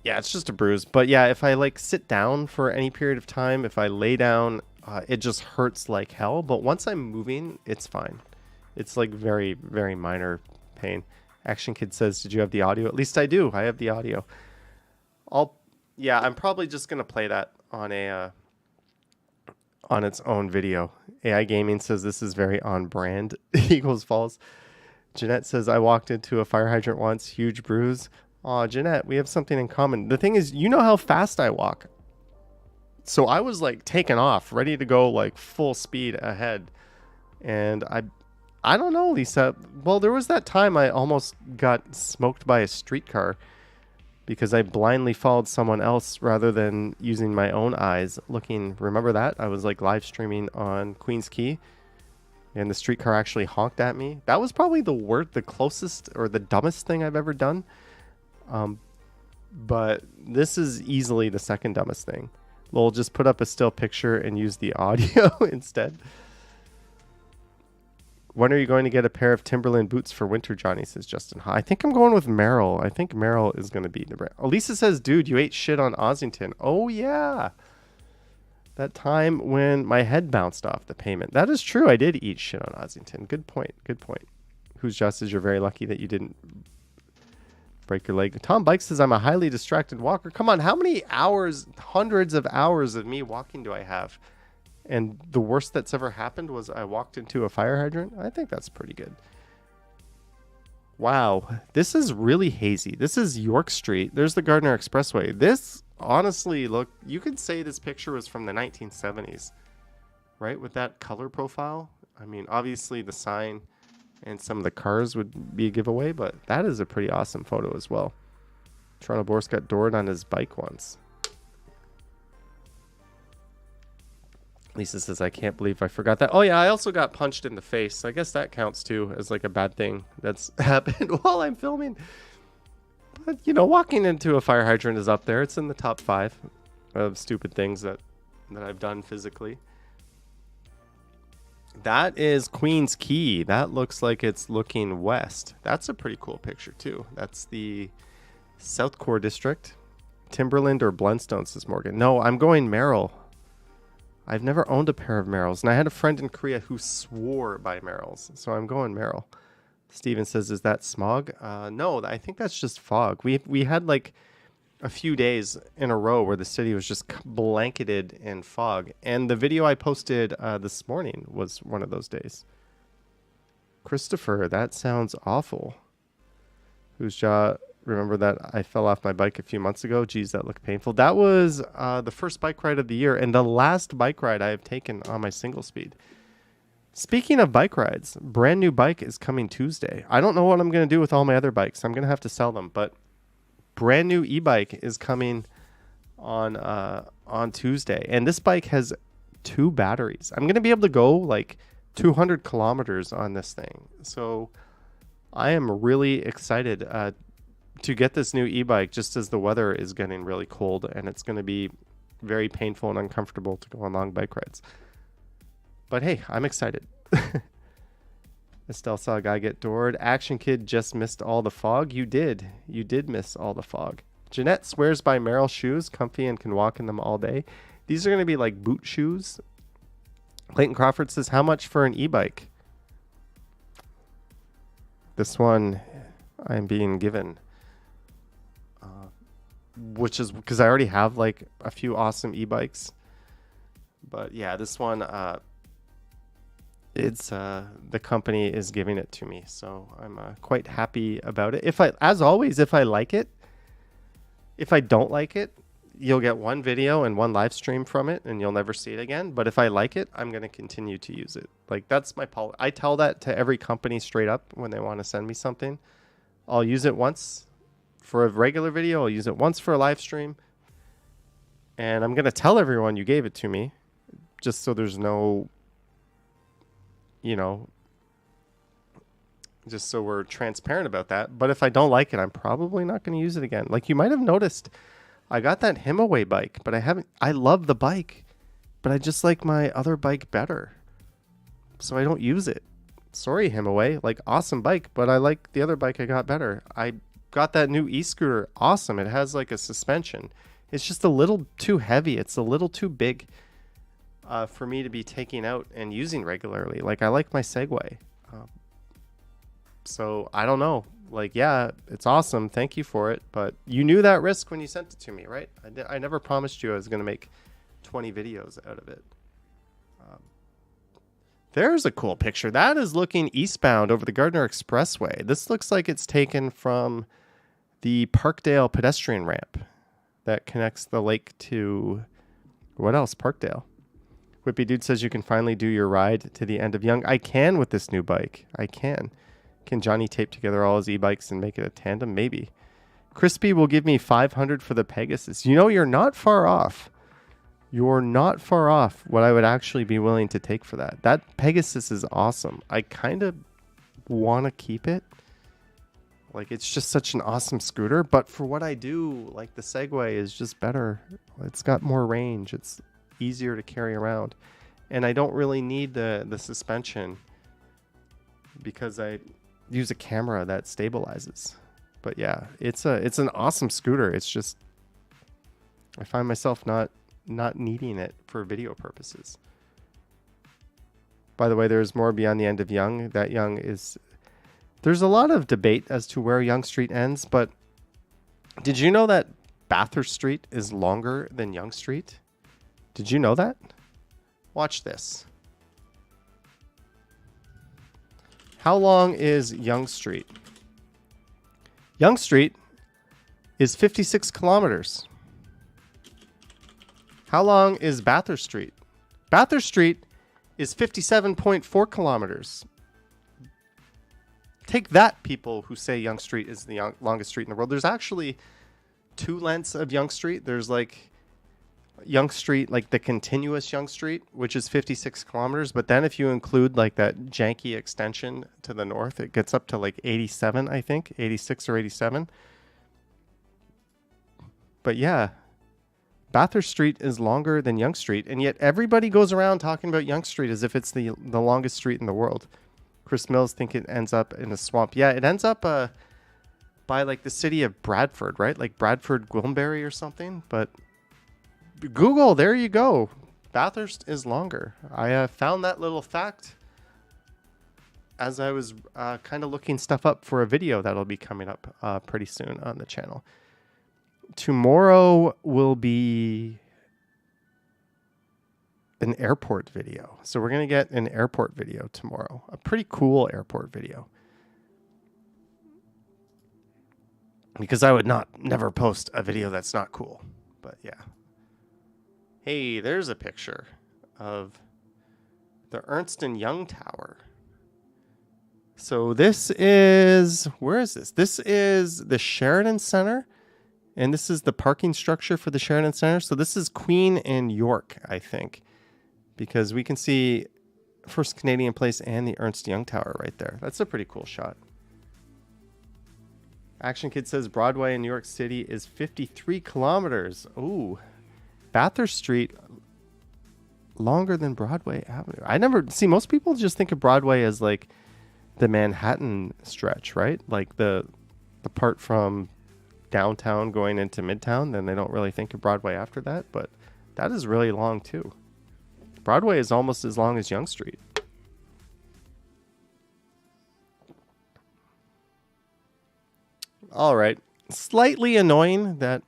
yeah, it's just a bruise. But yeah, if I like sit down for any period of time, if I lay down, it just hurts like hell. But once I'm moving, it's fine. It's like very, very minor pain. Action Kid says, did you have the audio? At least I do. I have the audio. I'm probably just going to play that on on its own video. AI Gaming says this is very on brand. Eagles Falls. Jeanette says, I walked into a fire hydrant once, huge bruise. Aw, Jeanette, we have something in common. The thing is, you know how fast I walk. So I was like taken off, ready to go like full speed ahead. And I don't know, Lisa. Well, there was that time I almost got smoked by a streetcar because I blindly followed someone else rather than using my own eyes looking. Remember that? I was like live streaming on Queen's Quay and the streetcar actually honked at me. That was probably the closest or the dumbest thing I've ever done. But this is easily the second dumbest thing. We'll just put up a still picture and use the audio instead. When are you going to get a pair of Timberland boots for winter, Johnny, says Justin. I think I'm going with Merrill. I think Merrill is going to be the brand. Elisa says, dude, you ate shit on Ossington. Oh, yeah. That time when my head bounced off the pavement. That is true. I did eat shit on Ossington. Good point. Good point. Who's just as you're very lucky that you didn't break your leg. Tom Bike says, I'm a highly distracted walker. Come on. How many hours, hundreds of hours of me walking do I have? And the worst that's ever happened was I walked into a fire hydrant. I think that's pretty good. Wow. This is really hazy. This is York Street. There's the Gardner Expressway. This, honestly, look, you could say this picture was from the 1970s, right? With that color profile. I mean, obviously the sign and some of the cars would be a giveaway, but that is a pretty awesome photo as well. Toronto Boris got doored on his bike once. Lisa says, I can't believe I forgot that. Oh, yeah, I also got punched in the face. I guess that counts, too, as like a bad thing that's happened while I'm filming. But, you know, walking into a fire hydrant is up there. It's in the top 5 of stupid things that I've done physically. That is Queen's Quay. That looks like it's looking west. That's a pretty cool picture, too. That's the South Core District. Timberland or Blundstone, says Morgan. No, I'm going Merrill. I've never owned a pair of Merrills, and I had a friend in Korea who swore by Merrills, so I'm going Merrill. Steven says, is that smog? No, I think that's just fog. We had like a few days in a row where the city was just blanketed in fog, and the video I posted this morning was one of those days. Christopher, that sounds awful. Whose jaw... Remember that I fell off my bike a few months ago? Geez, that looked painful. That was the first bike ride of the year and the last bike ride I have taken on my single speed. Speaking of bike rides, brand new bike is coming Tuesday. I don't know what I'm going to do with all my other bikes. I'm going to have to sell them, but brand new e-bike is coming on Tuesday. And this bike has 2 batteries. I'm going to be able to go like 200 kilometers on this thing. So I am really excited to get this new e-bike just as the weather is getting really cold and it's going to be very painful and uncomfortable to go on long bike rides. But hey, I'm excited. Estelle saw a guy get doored. Action Kid just missed all the fog. You did. You did miss all the fog. Jeanette swears by Merrill shoes, comfy and can walk in them all day. These are going to be like boot shoes. Clayton Crawford says, how much for an e-bike? This one I'm being given. Which is because I already have like a few awesome e-bikes. But yeah, this one, it's the company is giving it to me. So I'm quite happy about it. As always, if I like it, if I don't like it, you'll get one video and one live stream from it and you'll never see it again. But if I like it, I'm going to continue to use it. Like that's my policy. I tell that to every company straight up when they want to send me something. I'll use it once. For a regular video, I'll use it once for a live stream. And I'm going to tell everyone you gave it to me. Just so there's no, just so we're transparent about that. But if I don't like it, I'm probably not going to use it again. Like you might have noticed, I got that Himaway bike, but I love the bike. But I just like my other bike better. So I don't use it. Sorry, Himaway. Like, awesome bike, but I like the other bike I got better. I got that new e-scooter. Awesome. It has like a suspension. It's just a little too heavy. It's a little too big for me to be taking out and using regularly. Like I like my Segway. So I don't know. Like, yeah, it's awesome. Thank you for it. But you knew that risk when you sent it to me, right? I never promised you I was going to make 20 videos out of it. There's a cool picture. That is looking eastbound over the Gardner Expressway. This looks like it's taken from the Parkdale pedestrian ramp that connects the lake to, what else? Parkdale. Whippy Dude says you can finally do your ride to the end of Young. I can with this new bike. I can. Can Johnny tape together all his e-bikes and make it a tandem? Maybe. Crispy will give me $500 for the Pegasus. You're not far off. You're not far off what I would actually be willing to take for that. That Pegasus is awesome. I kind of want to keep it. Like, it's just such an awesome scooter. But for what I do, like, the Segway is just better. It's got more range. It's easier to carry around. And I don't really need the suspension because I use a camera that stabilizes. But yeah, it's an awesome scooter. It's just I find myself not needing it for video purposes. By the way, there's more beyond the end of Yonge. That Yonge is... There's a lot of debate as to where Yonge Street ends, but did you know that Bathurst Street is longer than Yonge Street? Did you know that? Watch this. How long is Yonge Street? Yonge Street is 56 kilometers. How long is Bathurst Street? Bathurst Street is 57.4 kilometers. Take that, people who say Yonge Street is the longest street in the world. There's actually two lengths of Yonge Street. There's like Yonge Street, like the continuous Yonge Street, which is 56 kilometers. But then if you include like that janky extension to the north, it gets up to like 87, I think, 86 or 87. But yeah, Bathurst Street is longer than Yonge Street, and yet everybody goes around talking about Yonge Street as if it's the longest street in the world. Chris Mills think it ends up in a swamp. Yeah, it ends up by like the city of Bradford, right? Like Bradford, Gwillimbury or something. But Google, there you go. Bathurst is longer. I found that little fact as I was kind of looking stuff up for a video that'll be coming up pretty soon on the channel. Tomorrow will be an airport video. So we're going to get an airport video tomorrow. A pretty cool airport video. Because I would never post a video that's not cool. But yeah. Hey, there's a picture of the Ernst & Young Tower. So this is, where is this? This is the Sheridan Center. And this is the parking structure for the Sheridan Center. So this is Queen and York, I think. Because we can see First Canadian Place and the Ernst & Young Tower right there. That's a pretty cool shot. Action Kid says Broadway in New York City is 53 kilometers. Ooh. Bathurst Street longer than Broadway Avenue. I never see, most people just think of Broadway as like the Manhattan stretch, right? Like the part from downtown going into Midtown. Then they don't really think of Broadway after that, but that is really long too. Broadway is almost as long as Yonge Street. All right. Slightly annoying that...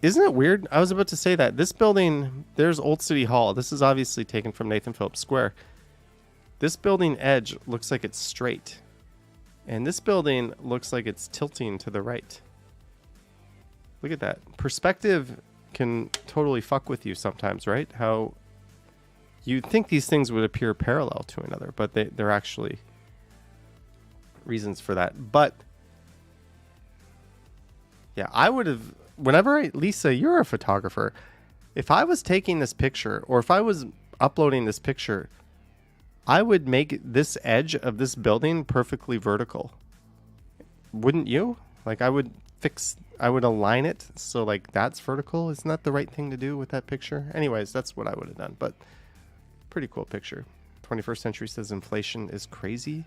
Isn't it weird? I was about to say that. This building, there's Old City Hall. This is obviously taken from Nathan Phillips Square. This building edge looks like it's straight. And this building looks like it's tilting to the right. Look at that. Perspective can totally fuck with you sometimes, right? How... You'd think these things would appear parallel to another, but they're actually reasons for that. But yeah, I would have, Lisa, you're a photographer. If I was taking this picture or if I was uploading this picture, I would make this edge of this building perfectly vertical. Wouldn't you? Like I would align it so like that's vertical. Isn't that the right thing to do with that picture? Anyways, that's what I would have done, but pretty cool picture. 21st Century says inflation is crazy.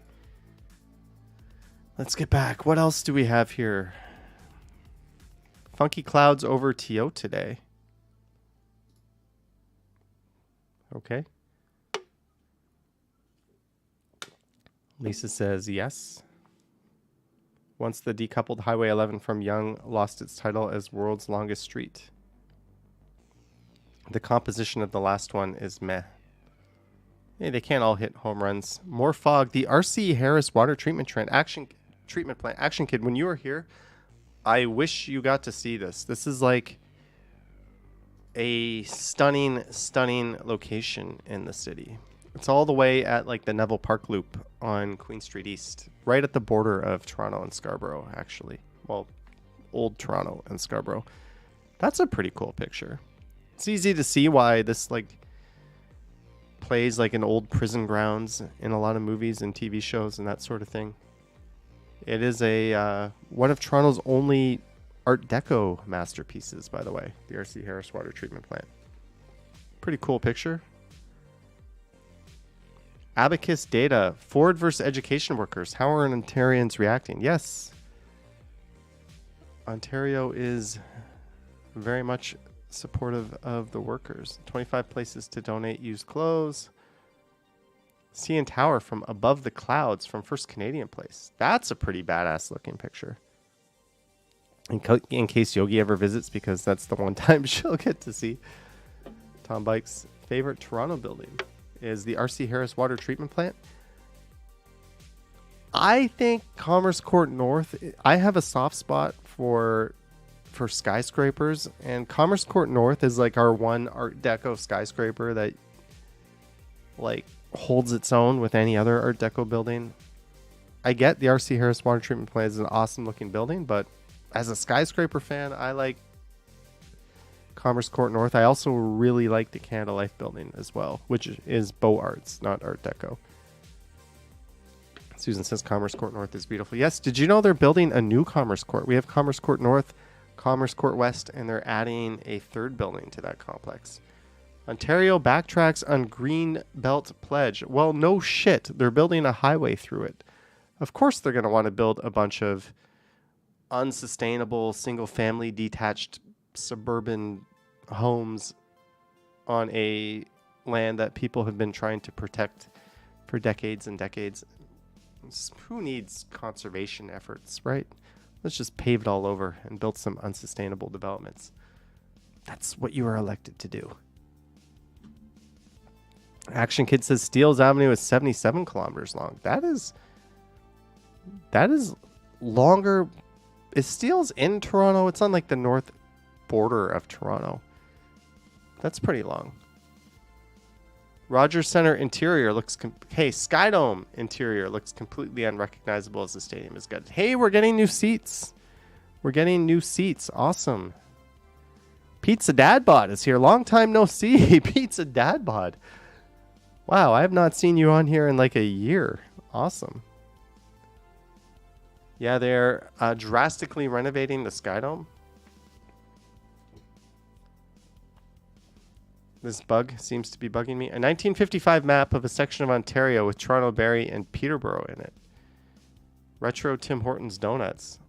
Let's get back. What else do we have here? Funky clouds over TO today. Okay. Lisa says yes. Once the decoupled Highway 11 from Yonge lost its title as world's longest street. The composition of the last one is meh. Hey, they can't all hit home runs. More fog. The R.C. Harris water treatment plant. Action Kid, when you were here, I wish you got to see this. This is like a stunning, stunning location in the city. It's all the way at like the Neville Park Loop on Queen Street East, right at the border of Toronto and Scarborough, actually. Well, old Toronto and Scarborough. That's a pretty cool picture. It's easy to see why this like plays like an old prison grounds in a lot of movies and TV shows and that sort of thing. It is a one of Toronto's only Art Deco masterpieces, by the way, the R.C. Harris water treatment plant. Pretty cool picture. Abacus data. Ford versus education workers. How are Ontarians reacting? Yes. Ontario is very much supportive of the workers. 25 places to donate used clothes. CN Tower from above the clouds from First Canadian Place. That's a pretty badass looking picture. In case Yogi ever visits, because that's the one time she'll get to see. Tom Bike's favorite Toronto building is the RC Harris Water Treatment Plant. I think Commerce Court North, I have a soft spot for skyscrapers, and Commerce Court North is like our one Art Deco skyscraper that like holds its own with any other Art Deco building. I get the RC Harris Water Treatment Plant is an awesome looking building, but as a skyscraper fan, I like Commerce Court North. I also really like the Canada Life building as well, which is Beaux Arts, not Art Deco. Susan says Commerce Court North is beautiful. Yes, did you know they're building a new Commerce Court? We have Commerce Court North, Commerce Court West, and they're adding a third building to that complex. Ontario backtracks on Green Belt Pledge. Well, no shit. They're building a highway through it. Of course they're going to want to build a bunch of unsustainable, single-family, detached, suburban homes on a land that people have been trying to protect for decades and decades. Who needs conservation efforts, right? Let's just pave it all over and build some unsustainable developments. That's what you are elected to do. Action Kid says Steeles Avenue is 77 kilometers long. That is longer. Is Steeles in Toronto? It's on like the north border of Toronto. That's pretty long. Rogers Center interior looks... Hey, Skydome interior looks completely unrecognizable as the stadium is gutted. Hey, we're getting new seats. We're getting new seats. Awesome. Pizza Dad Bod is here. Long time no see. Pizza Dad Bod. Wow, I have not seen you on here in like a year. Awesome. Yeah, they're drastically renovating the Skydome. This bug seems to be bugging me. A 1955 map of a section of Ontario with Toronto, Barrie, and Peterborough in it. Retro Tim Hortons Donuts.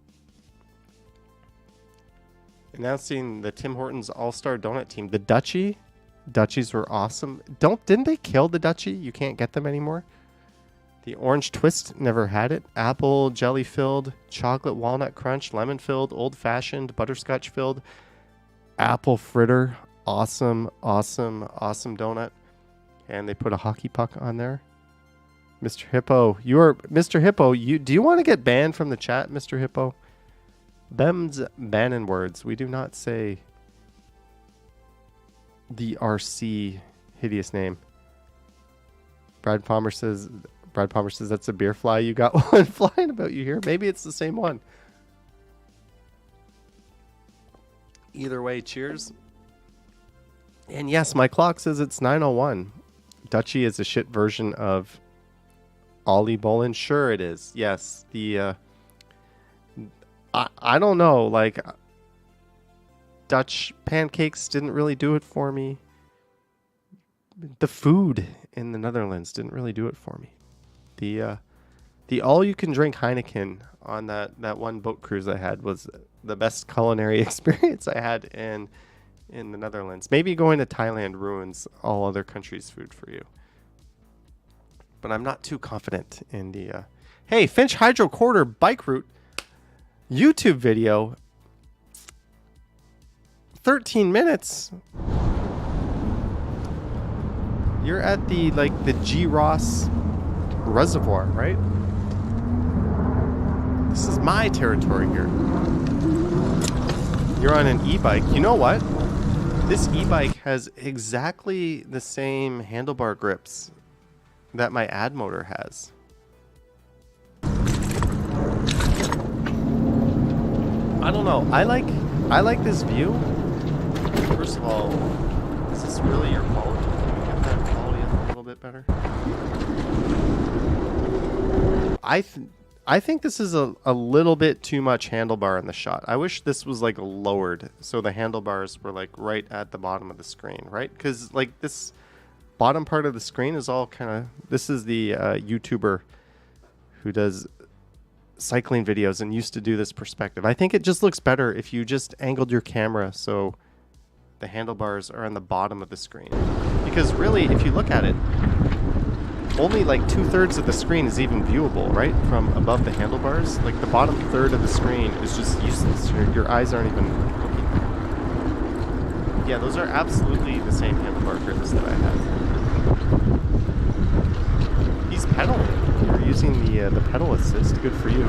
Announcing the Tim Hortons All-Star Donut Team. The Dutchie. Dutchies were awesome. Didn't they kill the Dutchie? You can't get them anymore. The Orange Twist, never had it. Apple Jelly filled, Chocolate Walnut Crunch, Lemon filled, Old Fashioned, Butterscotch filled, Apple Fritter. Awesome donut. And they put a hockey puck on there. Mr. Hippo, Mr. Hippo, do you want to get banned from the chat, Mr. Hippo? Them's banning words. We do not say the RC hideous name. Brad Palmer says that's a beer fly. You got one flying about you here. Maybe it's the same one. Either way, cheers. And yes, my clock says it's 9:01. Dutchie is a shit version of Ollie Bolin. Sure it is. Yes. The I don't know, like Dutch pancakes didn't really do it for me. The food in the Netherlands didn't really do it for me. The all you can drink Heineken on that one boat cruise I had was the best culinary experience I had in the Netherlands. Maybe going to Thailand ruins all other countries' food for you. But I'm not too confident in the... Hey, Finch Hydro Quarter bike route YouTube video. 13 minutes. You're at the G. Ross Reservoir, right? This is my territory here. You're on an e-bike. You know what? This e-bike has exactly the same handlebar grips that my ad motor has. I don't know. I like this view. First of all, is this really your quality? Can we get that quality up a little bit better? I think this is a little bit too much handlebar in the shot. I wish this was like lowered so the handlebars were like right at the bottom of the screen, right? Because like this bottom part of the screen is all kind of, this is the YouTuber who does cycling videos and used to do this perspective. I think it just looks better if you just angled your camera so the handlebars are on the bottom of the screen. Because really, if you look at it, only like 2/3 of the screen is even viewable, right? From above the handlebars. Like the bottom third of the screen is just useless. Your eyes aren't even looking. Yeah, those are absolutely the same handlebar grips that I have. He's pedaling. You're using the pedal assist. Good for you.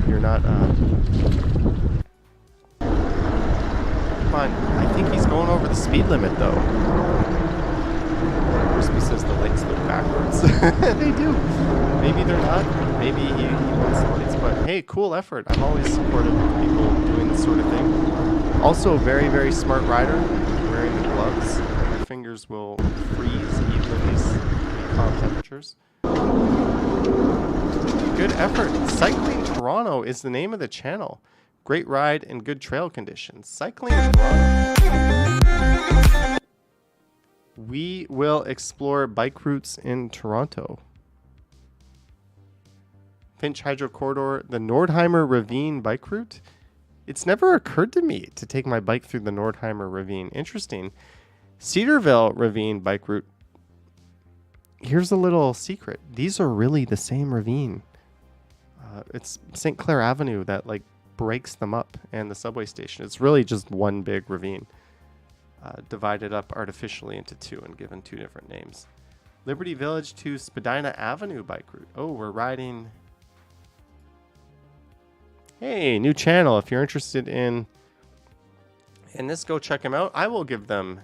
You're not. Come on. I think he's going over the speed limit though. Crispy says the lights look backwards. They do. Maybe they're not. Maybe he wants the lights. But hey, cool effort. I'm always supportive of people doing this sort of thing. Also, a very, very smart rider. Wearing the gloves. Your fingers will freeze even in these calm temperatures. Good effort. Cycling Toronto is the name of the channel. Great ride and good trail conditions. Cycling Toronto. We will explore bike routes in Toronto. Finch Hydro Corridor, the Nordheimer Ravine bike route. It's never occurred to me to take my bike through the Nordheimer Ravine. Interesting. Cedarville Ravine bike route. Here's a little secret. These are really the same ravine. It's St. Clair Avenue that like breaks them up, and the subway station. It's really just one big ravine. Divided up artificially into two and given two different names. Liberty Village to Spadina Avenue bike route. Oh, we're riding. Hey, new channel. If you're interested in this, go check them out. I will give them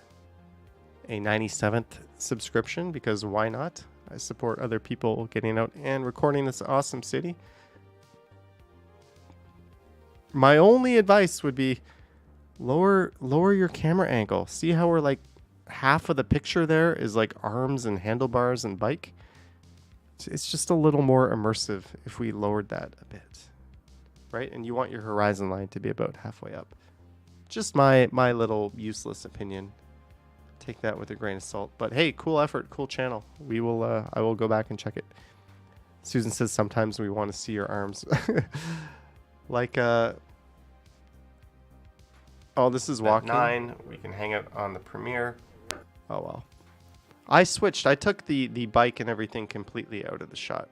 a 97th subscription because why not? I support other people getting out and recording this awesome city. My only advice would be lower your camera angle. See how we're like half of the picture there is like arms and handlebars and bike? It's just a little more immersive if we lowered that a bit, right? And you want your horizon line to be about halfway up. Just my little useless opinion. Take that with a grain of salt. But hey, cool effort, cool channel. We will. I will go back and check it. Susan says sometimes we want to see your arms. Like oh, this is walking. At 9, we can hang out on the Premiere. Oh well. I switched. I took the bike and everything completely out of the shot.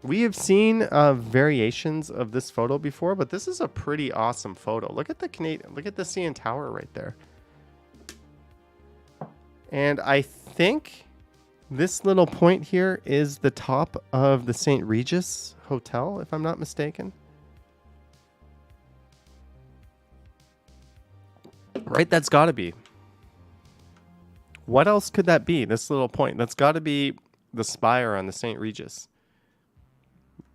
We have seen variations of this photo before, but this is a pretty awesome photo. Look at the look at the CN Tower right there. And I think this little point here is the top of the St. Regis Hotel, if I'm not mistaken. Right, that's got to be. What else could that be? This little point. That's got to be the spire on the St. Regis.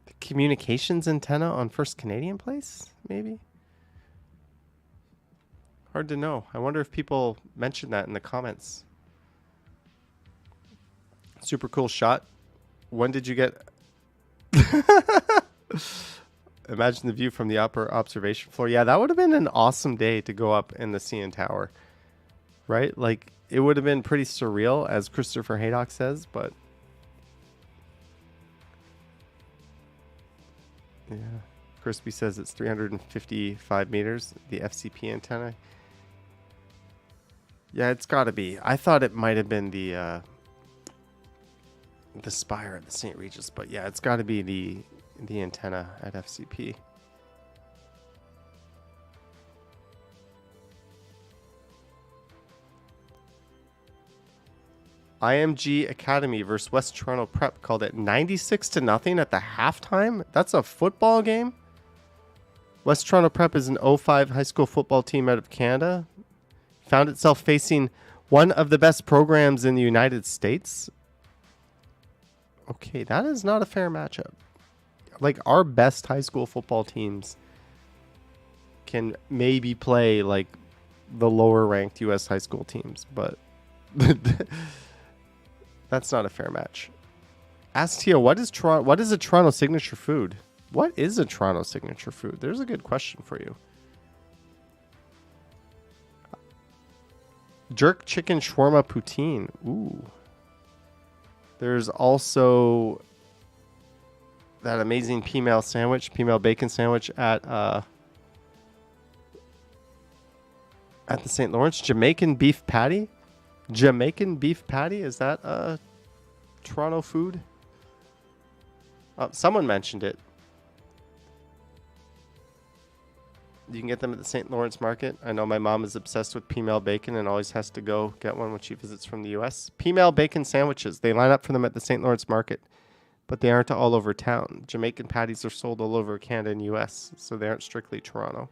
The communications antenna on First Canadian Place, maybe? Hard to know. I wonder if people mention that in the comments. Super cool shot. When did you get... Imagine the view from the upper observation floor. Yeah, that would have been an awesome day to go up in the CN Tower. Right? Like, it would have been pretty surreal, as Christopher Haydock says, but... Yeah. Crispy says it's 355 meters, the FCP antenna. Yeah, it's got to be. I thought it might have been the spire at the St. Regis, but yeah, it's got to be the antenna at FCP. IMG Academy versus West Toronto Prep called it 96-0 at the halftime. That's a football game. West Toronto Prep is an 05 high school football team out of Canada. Found itself facing one of the best programs in the United States. Okay, that is not a fair matchup. Like, our best high school football teams can maybe play like the lower ranked US high school teams, but that's not a fair match. Ask Tio, what is a Toronto signature food? What is a Toronto signature food? There's a good question for you. Jerk chicken shawarma poutine. Ooh. There's also that amazing female bacon sandwich at the St. Lawrence. Jamaican beef patty. Jamaican beef patty. Is that Toronto food? Someone mentioned it. You can get them at the St. Lawrence Market. I know my mom is obsessed with female bacon and always has to go get one when she visits from the U.S. Female bacon sandwiches. They line up for them at the St. Lawrence Market, but they aren't all over town. Jamaican patties are sold all over Canada and U.S., so they aren't strictly Toronto.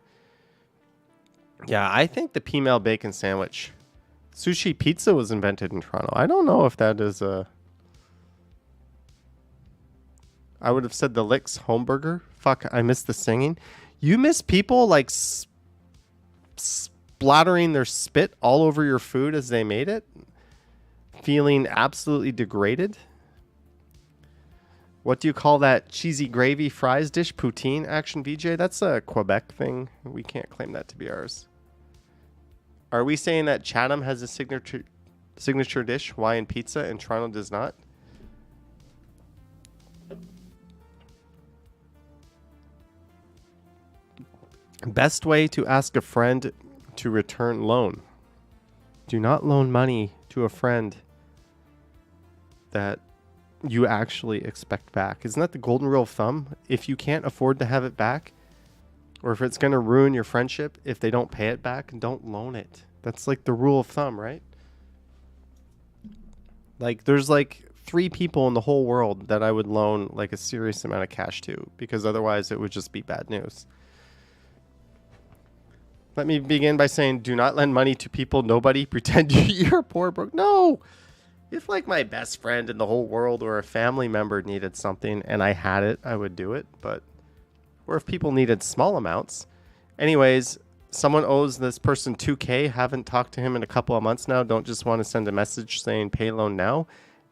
Yeah, I think the female bacon sandwich. Sushi pizza was invented in Toronto. I don't know if that is a... I would have said the Licks home burger. Fuck, I missed the singing. You miss people like splattering their spit all over your food as they made it? Feeling absolutely degraded? What do you call that cheesy gravy fries dish? Poutine, Action VJ? That's a Quebec thing. We can't claim that to be ours. Are we saying that Chatham has a signature dish, Hawaiian pizza, and Toronto does not? Best way to ask a friend to return loan. Do not loan money to a friend that you actually expect back. Isn't that the golden rule of thumb? If you can't afford to have it back, or if it's going to ruin your friendship, if they don't pay it back, don't loan it. That's like the rule of thumb, right? Like there's like 3 people in the whole world that I would loan like a serious amount of cash to, because otherwise it would just be bad news. Let me begin by saying, do not lend money to people. Nobody pretend you're poor, broke. No. If like my best friend in the whole world or a family member needed something and I had it, I would do it. Or if people needed small amounts. Anyways, someone owes this person $2,000. Haven't talked to him in a couple of months now. Don't just want to send a message saying pay loan now.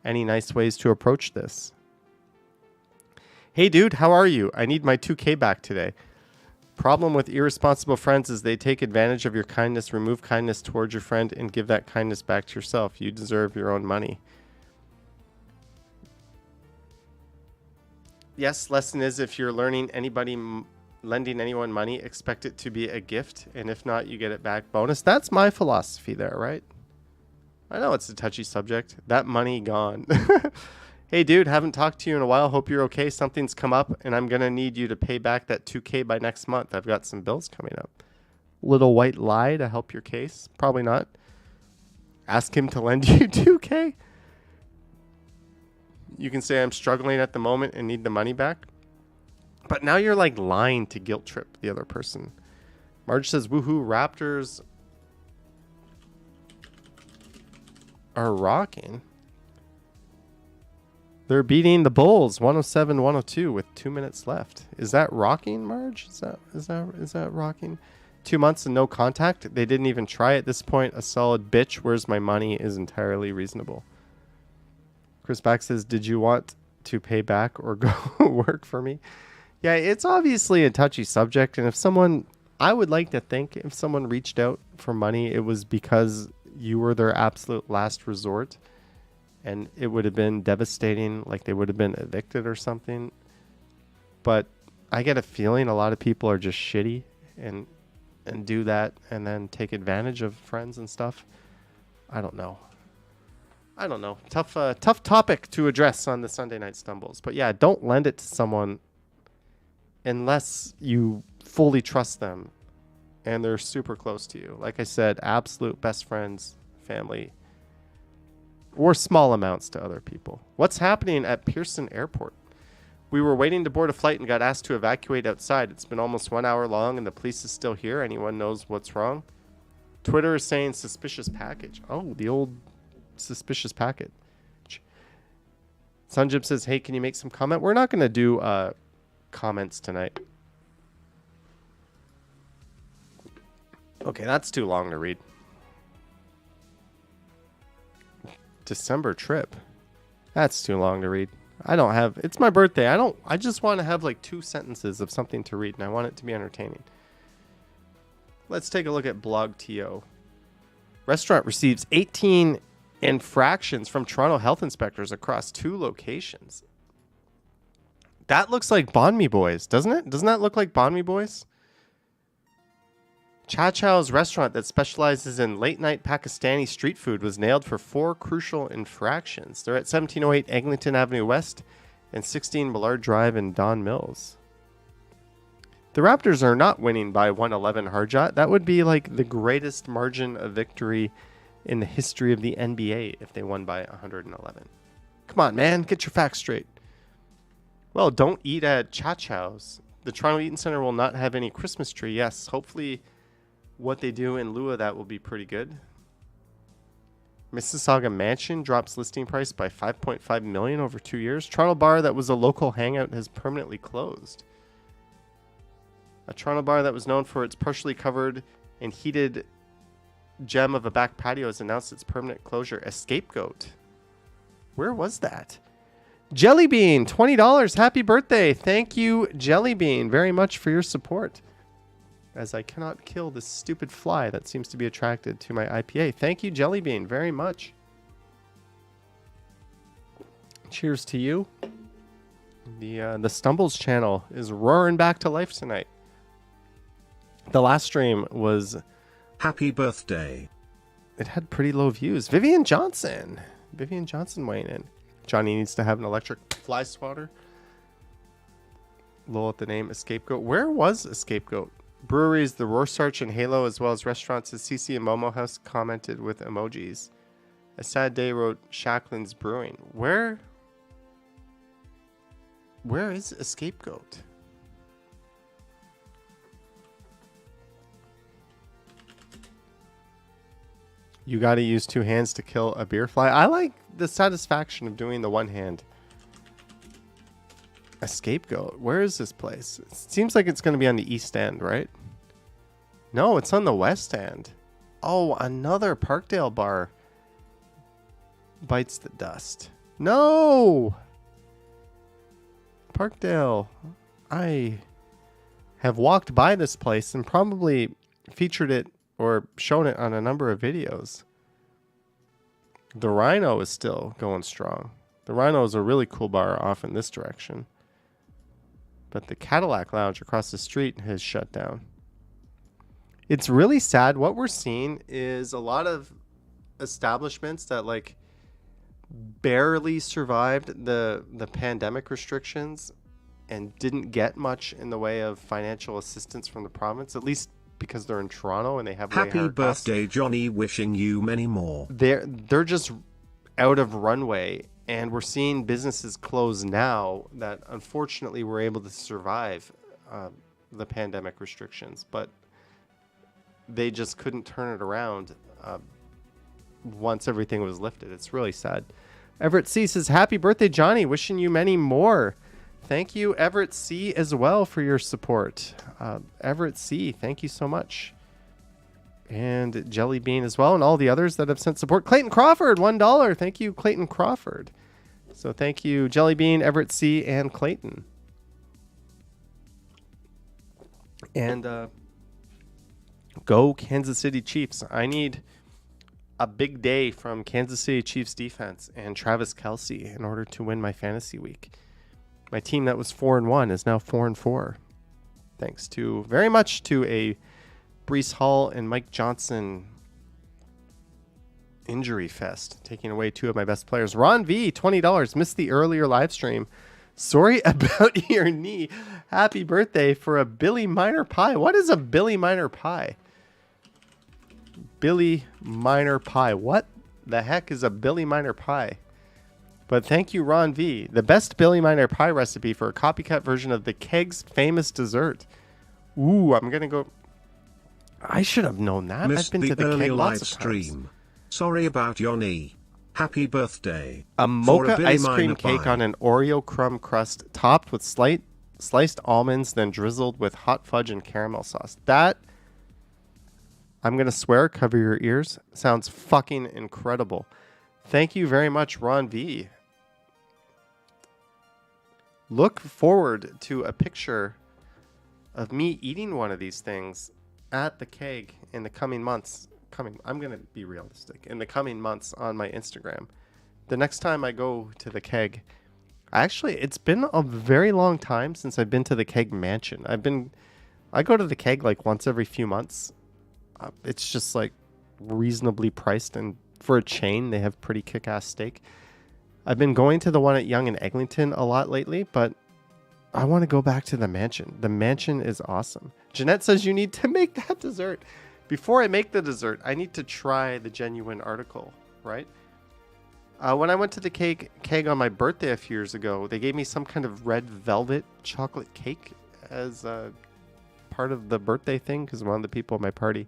Any nice ways to approach this? Hey dude, how are you? I need my $2,000 back today. Problem with irresponsible friends is they take advantage of your kindness, remove kindness towards your friend, and give that kindness back to yourself. You deserve your own money. Yes, lesson is if you're lending anyone money, expect it to be a gift, and if not, you get it back bonus. That's my philosophy there, right? I know it's a touchy subject. That money gone. Hey, dude, haven't talked to you in a while. Hope you're okay. Something's come up, and I'm going to need you to pay back that $2,000 by next month. I've got some bills coming up. Little white lie to help your case? Probably not. Ask him to lend you $2,000. You can say, I'm struggling at the moment and need the money back. But now you're like lying to guilt trip the other person. Marge says, woohoo, Raptors are rocking. They're beating the Bulls 107-102 with 2 minutes left. Is that rocking, Marge? Is that rocking? 2 months and no contact. They didn't even try at this point. A solid bitch. Where's my money is entirely reasonable. Chris Back says, did you want to pay back or go work for me? Yeah, it's obviously a touchy subject. And I would like to think if someone reached out for money, it was because you were their absolute last resort. And it would have been devastating, like they would have been evicted or something. But I get a feeling a lot of people are just shitty and do that and then take advantage of friends and stuff. I don't know. Tough topic to address on the Sunday Night Stumbles. But yeah, don't lend it to someone unless you fully trust them and they're super close to you. Like I said, absolute best friends, family, or small amounts to other people. What's happening at Pearson Airport? We were waiting to board a flight and got asked to evacuate outside. It's been almost 1 hour long and the police is still here. Anyone knows what's wrong? Twitter is saying suspicious package. Oh, the old suspicious package. Sunjib says, hey, can you make some comment? We're not going to do comments tonight. Okay, that's too long to read. December trip. That's too long to read. It's my birthday. I just want to have like 2 sentences of something to read and I want it to be entertaining. Let's take a look at BlogTO. Restaurant receives 18 infractions from Toronto health inspectors across 2 locations. That looks like Banh Mi Boys, doesn't it? Doesn't that look like Banh Mi Boys? Cha Chow's restaurant that specializes in late-night Pakistani street food was nailed for 4 crucial infractions. They're at 1708 Eglinton Avenue West and 16 Millard Drive in Don Mills. The Raptors are not winning by 111 Harjot. That would be like the greatest margin of victory in the history of the NBA if they won by 111. Come on, man. Get your facts straight. Well, don't eat at Cha Chow's. The Toronto Eaton Centre will not have any Christmas tree. Yes, hopefully what they do in lieu of that will be pretty good. Mississauga Mansion drops listing price by $5.5 million over 2 years. Toronto bar that was a local hangout has permanently closed. A Toronto bar that was known for its partially covered and heated gem of a back patio has announced its permanent closure. A Scapegoat. Where was that? Jellybean, $20. Happy birthday. Thank you, Jellybean, very much for your support. As I cannot kill this stupid fly that seems to be attracted to my IPA. Thank you, Jellybean, very much. Cheers to you. The Stumbles channel is roaring back to life tonight. The last stream was... Happy birthday. It had pretty low views. Vivian Johnson weighing in. Johnny needs to have an electric fly swatter. Lol at the name Escapegoat. Where was Escapegoat? Breweries, the Rorschach and Halo, as well as restaurants, as CC and Momo House commented with emojis. A sad day wrote Shacklin's Brewing. Where is Escapegoat? You gotta use 2 hands to kill a beer fly. I like the satisfaction of doing the one hand. A Scapegoat. Where is this place? It seems like it's going to be on the east end, right? No, it's on the west end. Oh, another Parkdale bar bites the dust. No! Parkdale. I have walked by this place and probably featured it or shown it on a number of videos. The Rhino is still going strong. The Rhino is a really cool bar off in this direction. But the Cadillac Lounge across the street has shut down. It's really sad. What we're seeing is a lot of establishments that like barely survived the pandemic restrictions and didn't get much in the way of financial assistance from the province, at least because they're in Toronto and they have Happy birthday, Johnny, wishing you many more. They're just out of runway, and we're seeing businesses close now that unfortunately were able to survive the pandemic restrictions, but they just couldn't turn it around once everything was lifted. It's really sad. Everett C says, happy birthday, Johnny, wishing you many more. Thank you, Everett C, as well, for your support. Everett C, thank you so much. And Jellybean as well, and all the others that have sent support. Clayton Crawford, $1. Thank you, Clayton Crawford. So thank you, Jellybean, Everett C, and Clayton. And go Kansas City Chiefs. I need a big day from Kansas City Chiefs defense and Travis Kelce in order to win my fantasy week. My team that was 4-1 is now 4-4. Thanks to very much to a Breece Hall and Mike Johnson injury fest, taking away 2 of my best players. Ron V, $20. Missed the earlier live stream. Sorry about your knee. Happy birthday for a Billy Miner pie. What is a Billy Miner pie? Billy Miner pie. What the heck is a Billy Miner pie? But thank you, Ron V. The best Billy Miner pie recipe for a copycat version of the Keg's famous dessert. Ooh, I'm going to go... I should have known that. Missed I've been to the early Keg live lots of times. stream. Sorry about your knee. Happy birthday. A mocha Billy ice cream Miner cake pie. on an Oreo crumb crust topped with sliced almonds, then drizzled with hot fudge and caramel sauce. That, I'm going to swear, cover your ears, sounds fucking incredible. Thank you very much, Ron V. Look forward to a picture of me eating one of these things at the Keg in the coming months. I'm going to be realistic. In the coming months on my Instagram, the next time I go to the keg, it's been a very long time since I've been to the keg mansion. I go to the keg like once every few months. It's just like reasonably priced, and for a chain, they have pretty kick-ass steak. I've been going to the one at Yonge and Eglinton a lot lately, but I want to go back to the mansion. The mansion is awesome. Jeanette says you need to make that dessert. Before I make the dessert, I need to try the genuine article, right? When I went to the keg on my birthday a few years ago, they gave me some kind of red velvet chocolate cake as part of the birthday thing, because one of the people at my party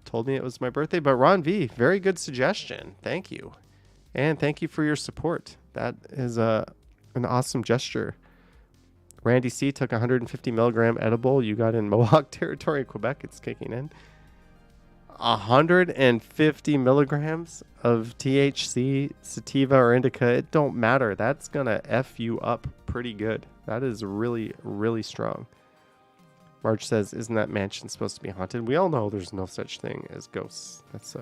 told me it was my birthday. But Ron V, very good suggestion. Thank you. And thank you for your support. That is an awesome gesture. Randy C took 150 milligram edible you got in Mohawk territory, Quebec. It's kicking in. 150 milligrams of THC, sativa, or indica. It don't matter. That's going to F you up pretty good. That is really, really strong. Marge says, isn't that mansion supposed to be haunted? We all know there's no such thing as ghosts. That's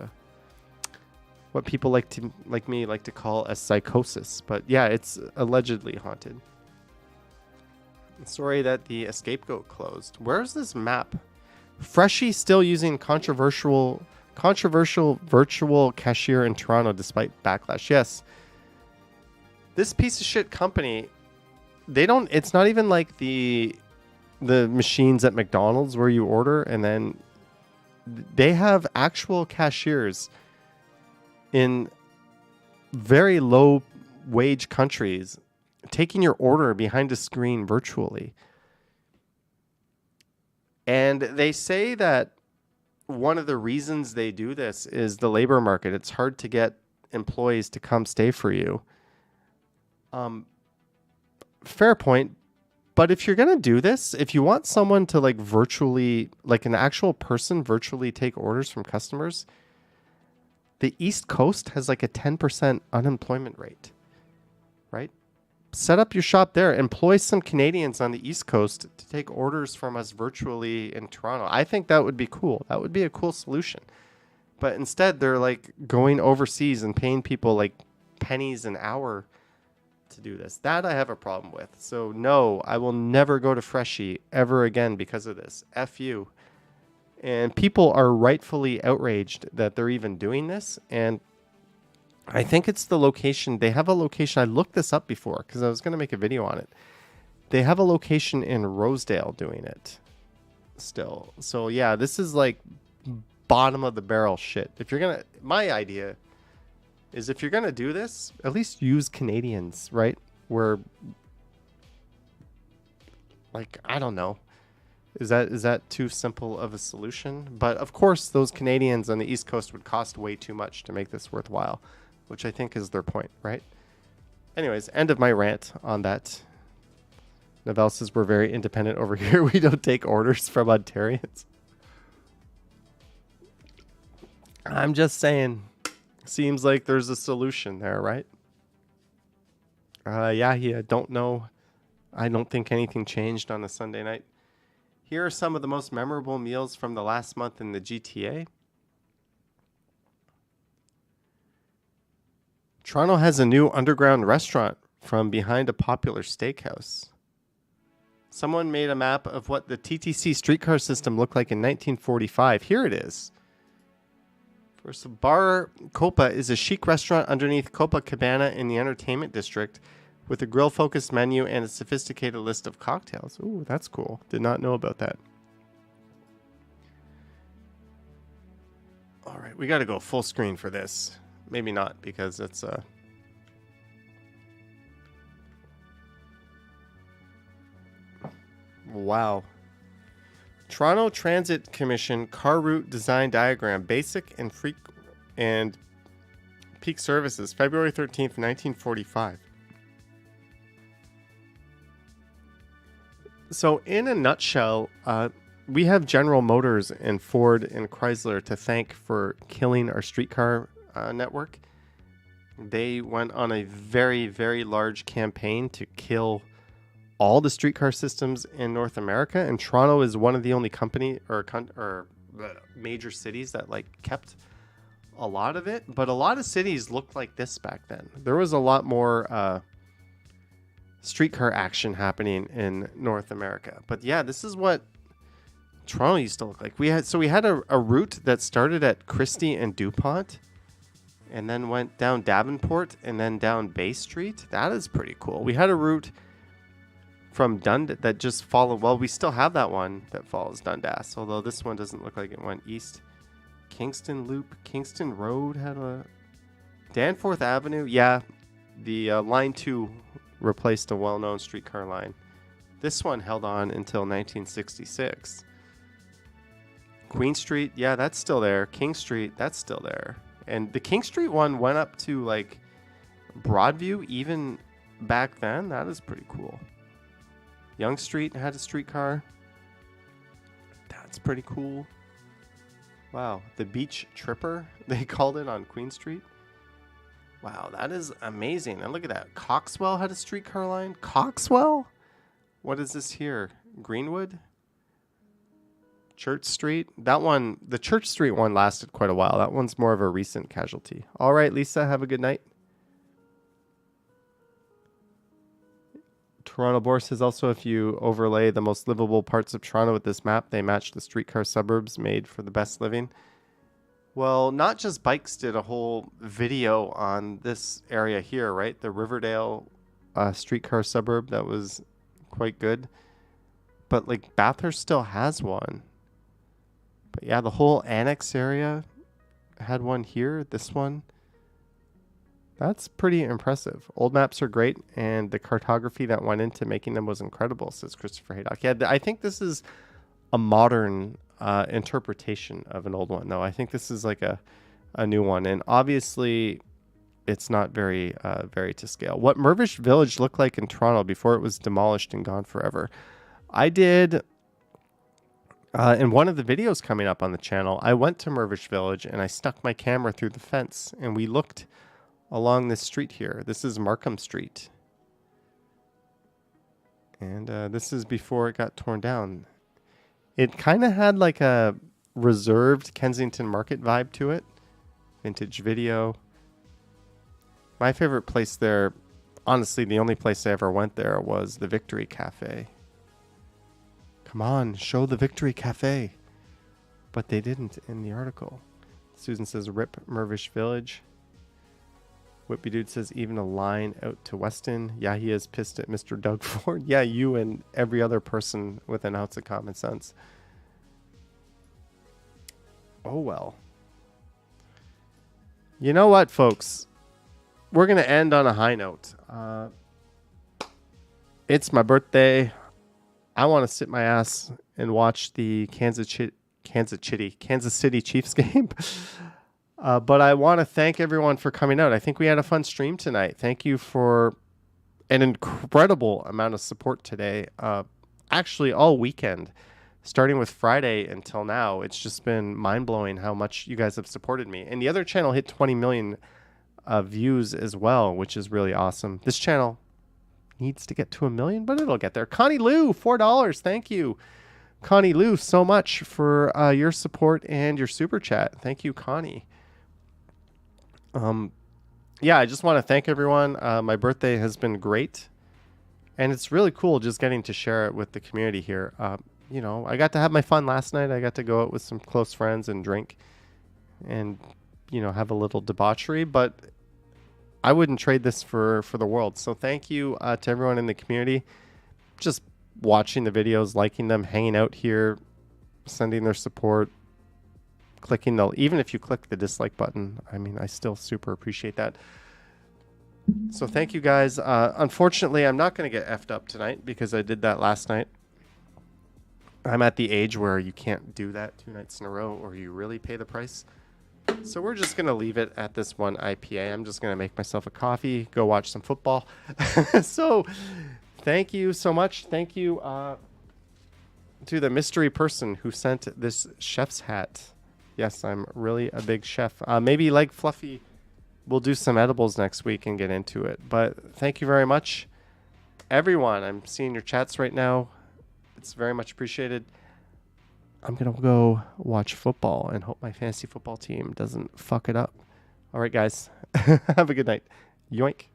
what people like me like to call a psychosis. But yeah, it's allegedly haunted. Sorry that the Scapegoat closed. Where's this map? Freshie still using controversial virtual cashier in Toronto despite backlash. Yes. This piece of shit company, it's not even like the machines at McDonald's where you order and then they have actual cashiers in very low wage countries taking your order behind a screen virtually. And they say that one of the reasons they do this is the labor market. It's hard to get employees to come stay for you. Fair point. But if you're going to do this, if you want someone to like virtually, like an actual person virtually take orders from customers, the East Coast has like a 10% unemployment rate, right? Set up your shop there. Employ some Canadians on the East Coast to take orders from us virtually in Toronto. I think that would be cool. That would be a cool solution. But instead, they're like going overseas and paying people like pennies an hour to do this. That I have a problem with. So no, I will never go to Freshie ever again because of this. F you. And people are rightfully outraged that they're even doing this. And I think it's the location. They have a location. I looked this up before because I was going to make a video on it. They have a location in Rosedale doing it still. So yeah, this is like bottom of the barrel shit. My idea is if you're going to do this, at least use Canadians, right? Where, like, I don't know. Is that too simple of a solution? But of course, those Canadians on the East Coast would cost way too much to make this worthwhile, which I think is their point, right? Anyways, end of my rant on that. Novell says we're very independent over here. We don't take orders from Ontarians. I'm just saying, seems like there's a solution there, right? Yeah, don't know. I don't think anything changed on a Sunday night. Here are some of the most memorable meals from the last month in the GTA. Toronto has a new underground restaurant from behind a popular steakhouse. Someone made a map of what the TTC streetcar system looked like in 1945. Here it is. First, Bar Copa is a chic restaurant underneath Copa Cabana in the entertainment district with a grill-focused menu and a sophisticated list of cocktails. Ooh, that's cool. Did not know about that. All right, we got to go full screen for this. Maybe not, because it's wow. Toronto Transit Commission car route design diagram, basic and peak services, February 13th, 1945. So in a nutshell, we have General Motors and Ford and Chrysler to thank for killing our streetcar network. They went on a very, very large campaign to kill all the streetcar systems in North America, and Toronto is one of the only company or major cities that like kept a lot of it, but a lot of cities looked like this back then. There was a lot more streetcar action happening in North America. But yeah, this is what Toronto used to look like. We had a route that started at Christie and DuPont and then went down Davenport and then down Bay Street. That is pretty cool. We had a route from Dundas that just followed. Well, we still have that one that follows Dundas, although this one doesn't look like it went east. Kingston Loop, Kingston Road had a Danforth Avenue. Yeah, the Line 2 replaced a well-known streetcar line. This one held on until 1966. Queen Street, yeah, that's still there. King Street, that's still there. And the King Street one went up to like Broadview even back then. That is pretty cool. Yonge Street had a streetcar. That's pretty cool. Wow, the Beach Tripper, they called it on Queen Street. Wow, that is amazing. And look at that. Coxwell had a streetcar line. Coxwell? What is this here? Greenwood? Church Street? That one, the Church Street one lasted quite a while. That one's more of a recent casualty. All right, Lisa, have a good night. Toronto Boar says also, if you overlay the most livable parts of Toronto with this map, they match the streetcar suburbs made for the best living. Well, Not Just Bikes did a whole video on this area here, right? The Riverdale streetcar suburb that was quite good. But like Bathurst still has one. But yeah, the whole annex area had one here. This one. That's pretty impressive. Old maps are great, and the cartography that went into making them was incredible, says Christopher Haydock. Yeah, I think this is a modern interpretation of an old one, though. I think this is like a new one, and obviously it's not very to scale. What Mirvish Village looked like in Toronto before it was demolished and gone forever. I did, in one of the videos coming up on the channel, I went to Mirvish Village, and I stuck my camera through the fence, and we looked along this street here. This is Markham Street. And this is before it got torn down. It kind of had like a reserved Kensington Market vibe to it. Vintage video. My favorite place there, honestly, the only place I ever went there was the Victory Cafe. Come on, show the Victory Cafe. But they didn't in the article. Susan says, rip Mirvish Village. Whippy Dude says, even a line out to Weston. Yeah, he is pissed at Mr. Doug Ford. Yeah, you and every other person with an ounce of common sense. Oh, well. You know what, folks? We're going to end on a high note. It's my birthday. I want to sit my ass and watch the Kansas City Chiefs game. But I want to thank everyone for coming out. I think we had a fun stream tonight. Thank you for an incredible amount of support today. Actually, all weekend, starting with Friday until now. It's just been mind-blowing how much you guys have supported me. And the other channel hit 20 million views as well, which is really awesome. This channel needs to get to 1 million, but it'll get there. Connie Lou, $4. Thank you. Connie Lou, so much for your support and your super chat. Thank you, Connie. Yeah, I just want to thank everyone. My birthday has been great, and it's really cool just getting to share it with the community here. You know, I got to have my fun last night. I got to go out with some close friends and drink and, you know, have a little debauchery, but I wouldn't trade this for the world. So thank you to everyone in the community, just watching the videos, liking them, hanging out here, sending their support, clicking even if you click the dislike button, I mean, I still super appreciate that. So thank you guys. Unfortunately, I'm not going to get effed up tonight because I did that last night. I'm at the age where you can't do that 2 nights in a row or you really pay the price. So we're just going to leave it at this one IPA. I'm just going to make myself a coffee, go watch some football. So thank you so much. Thank you to the mystery person who sent this chef's hat. Yes, I'm really a big chef. Maybe like Fluffy, we'll do some edibles next week and get into it. But thank you very much, everyone. I'm seeing your chats right now. It's very much appreciated. I'm going to go watch football and hope my fantasy football team doesn't fuck it up. All right, guys. Have a good night. Yoink.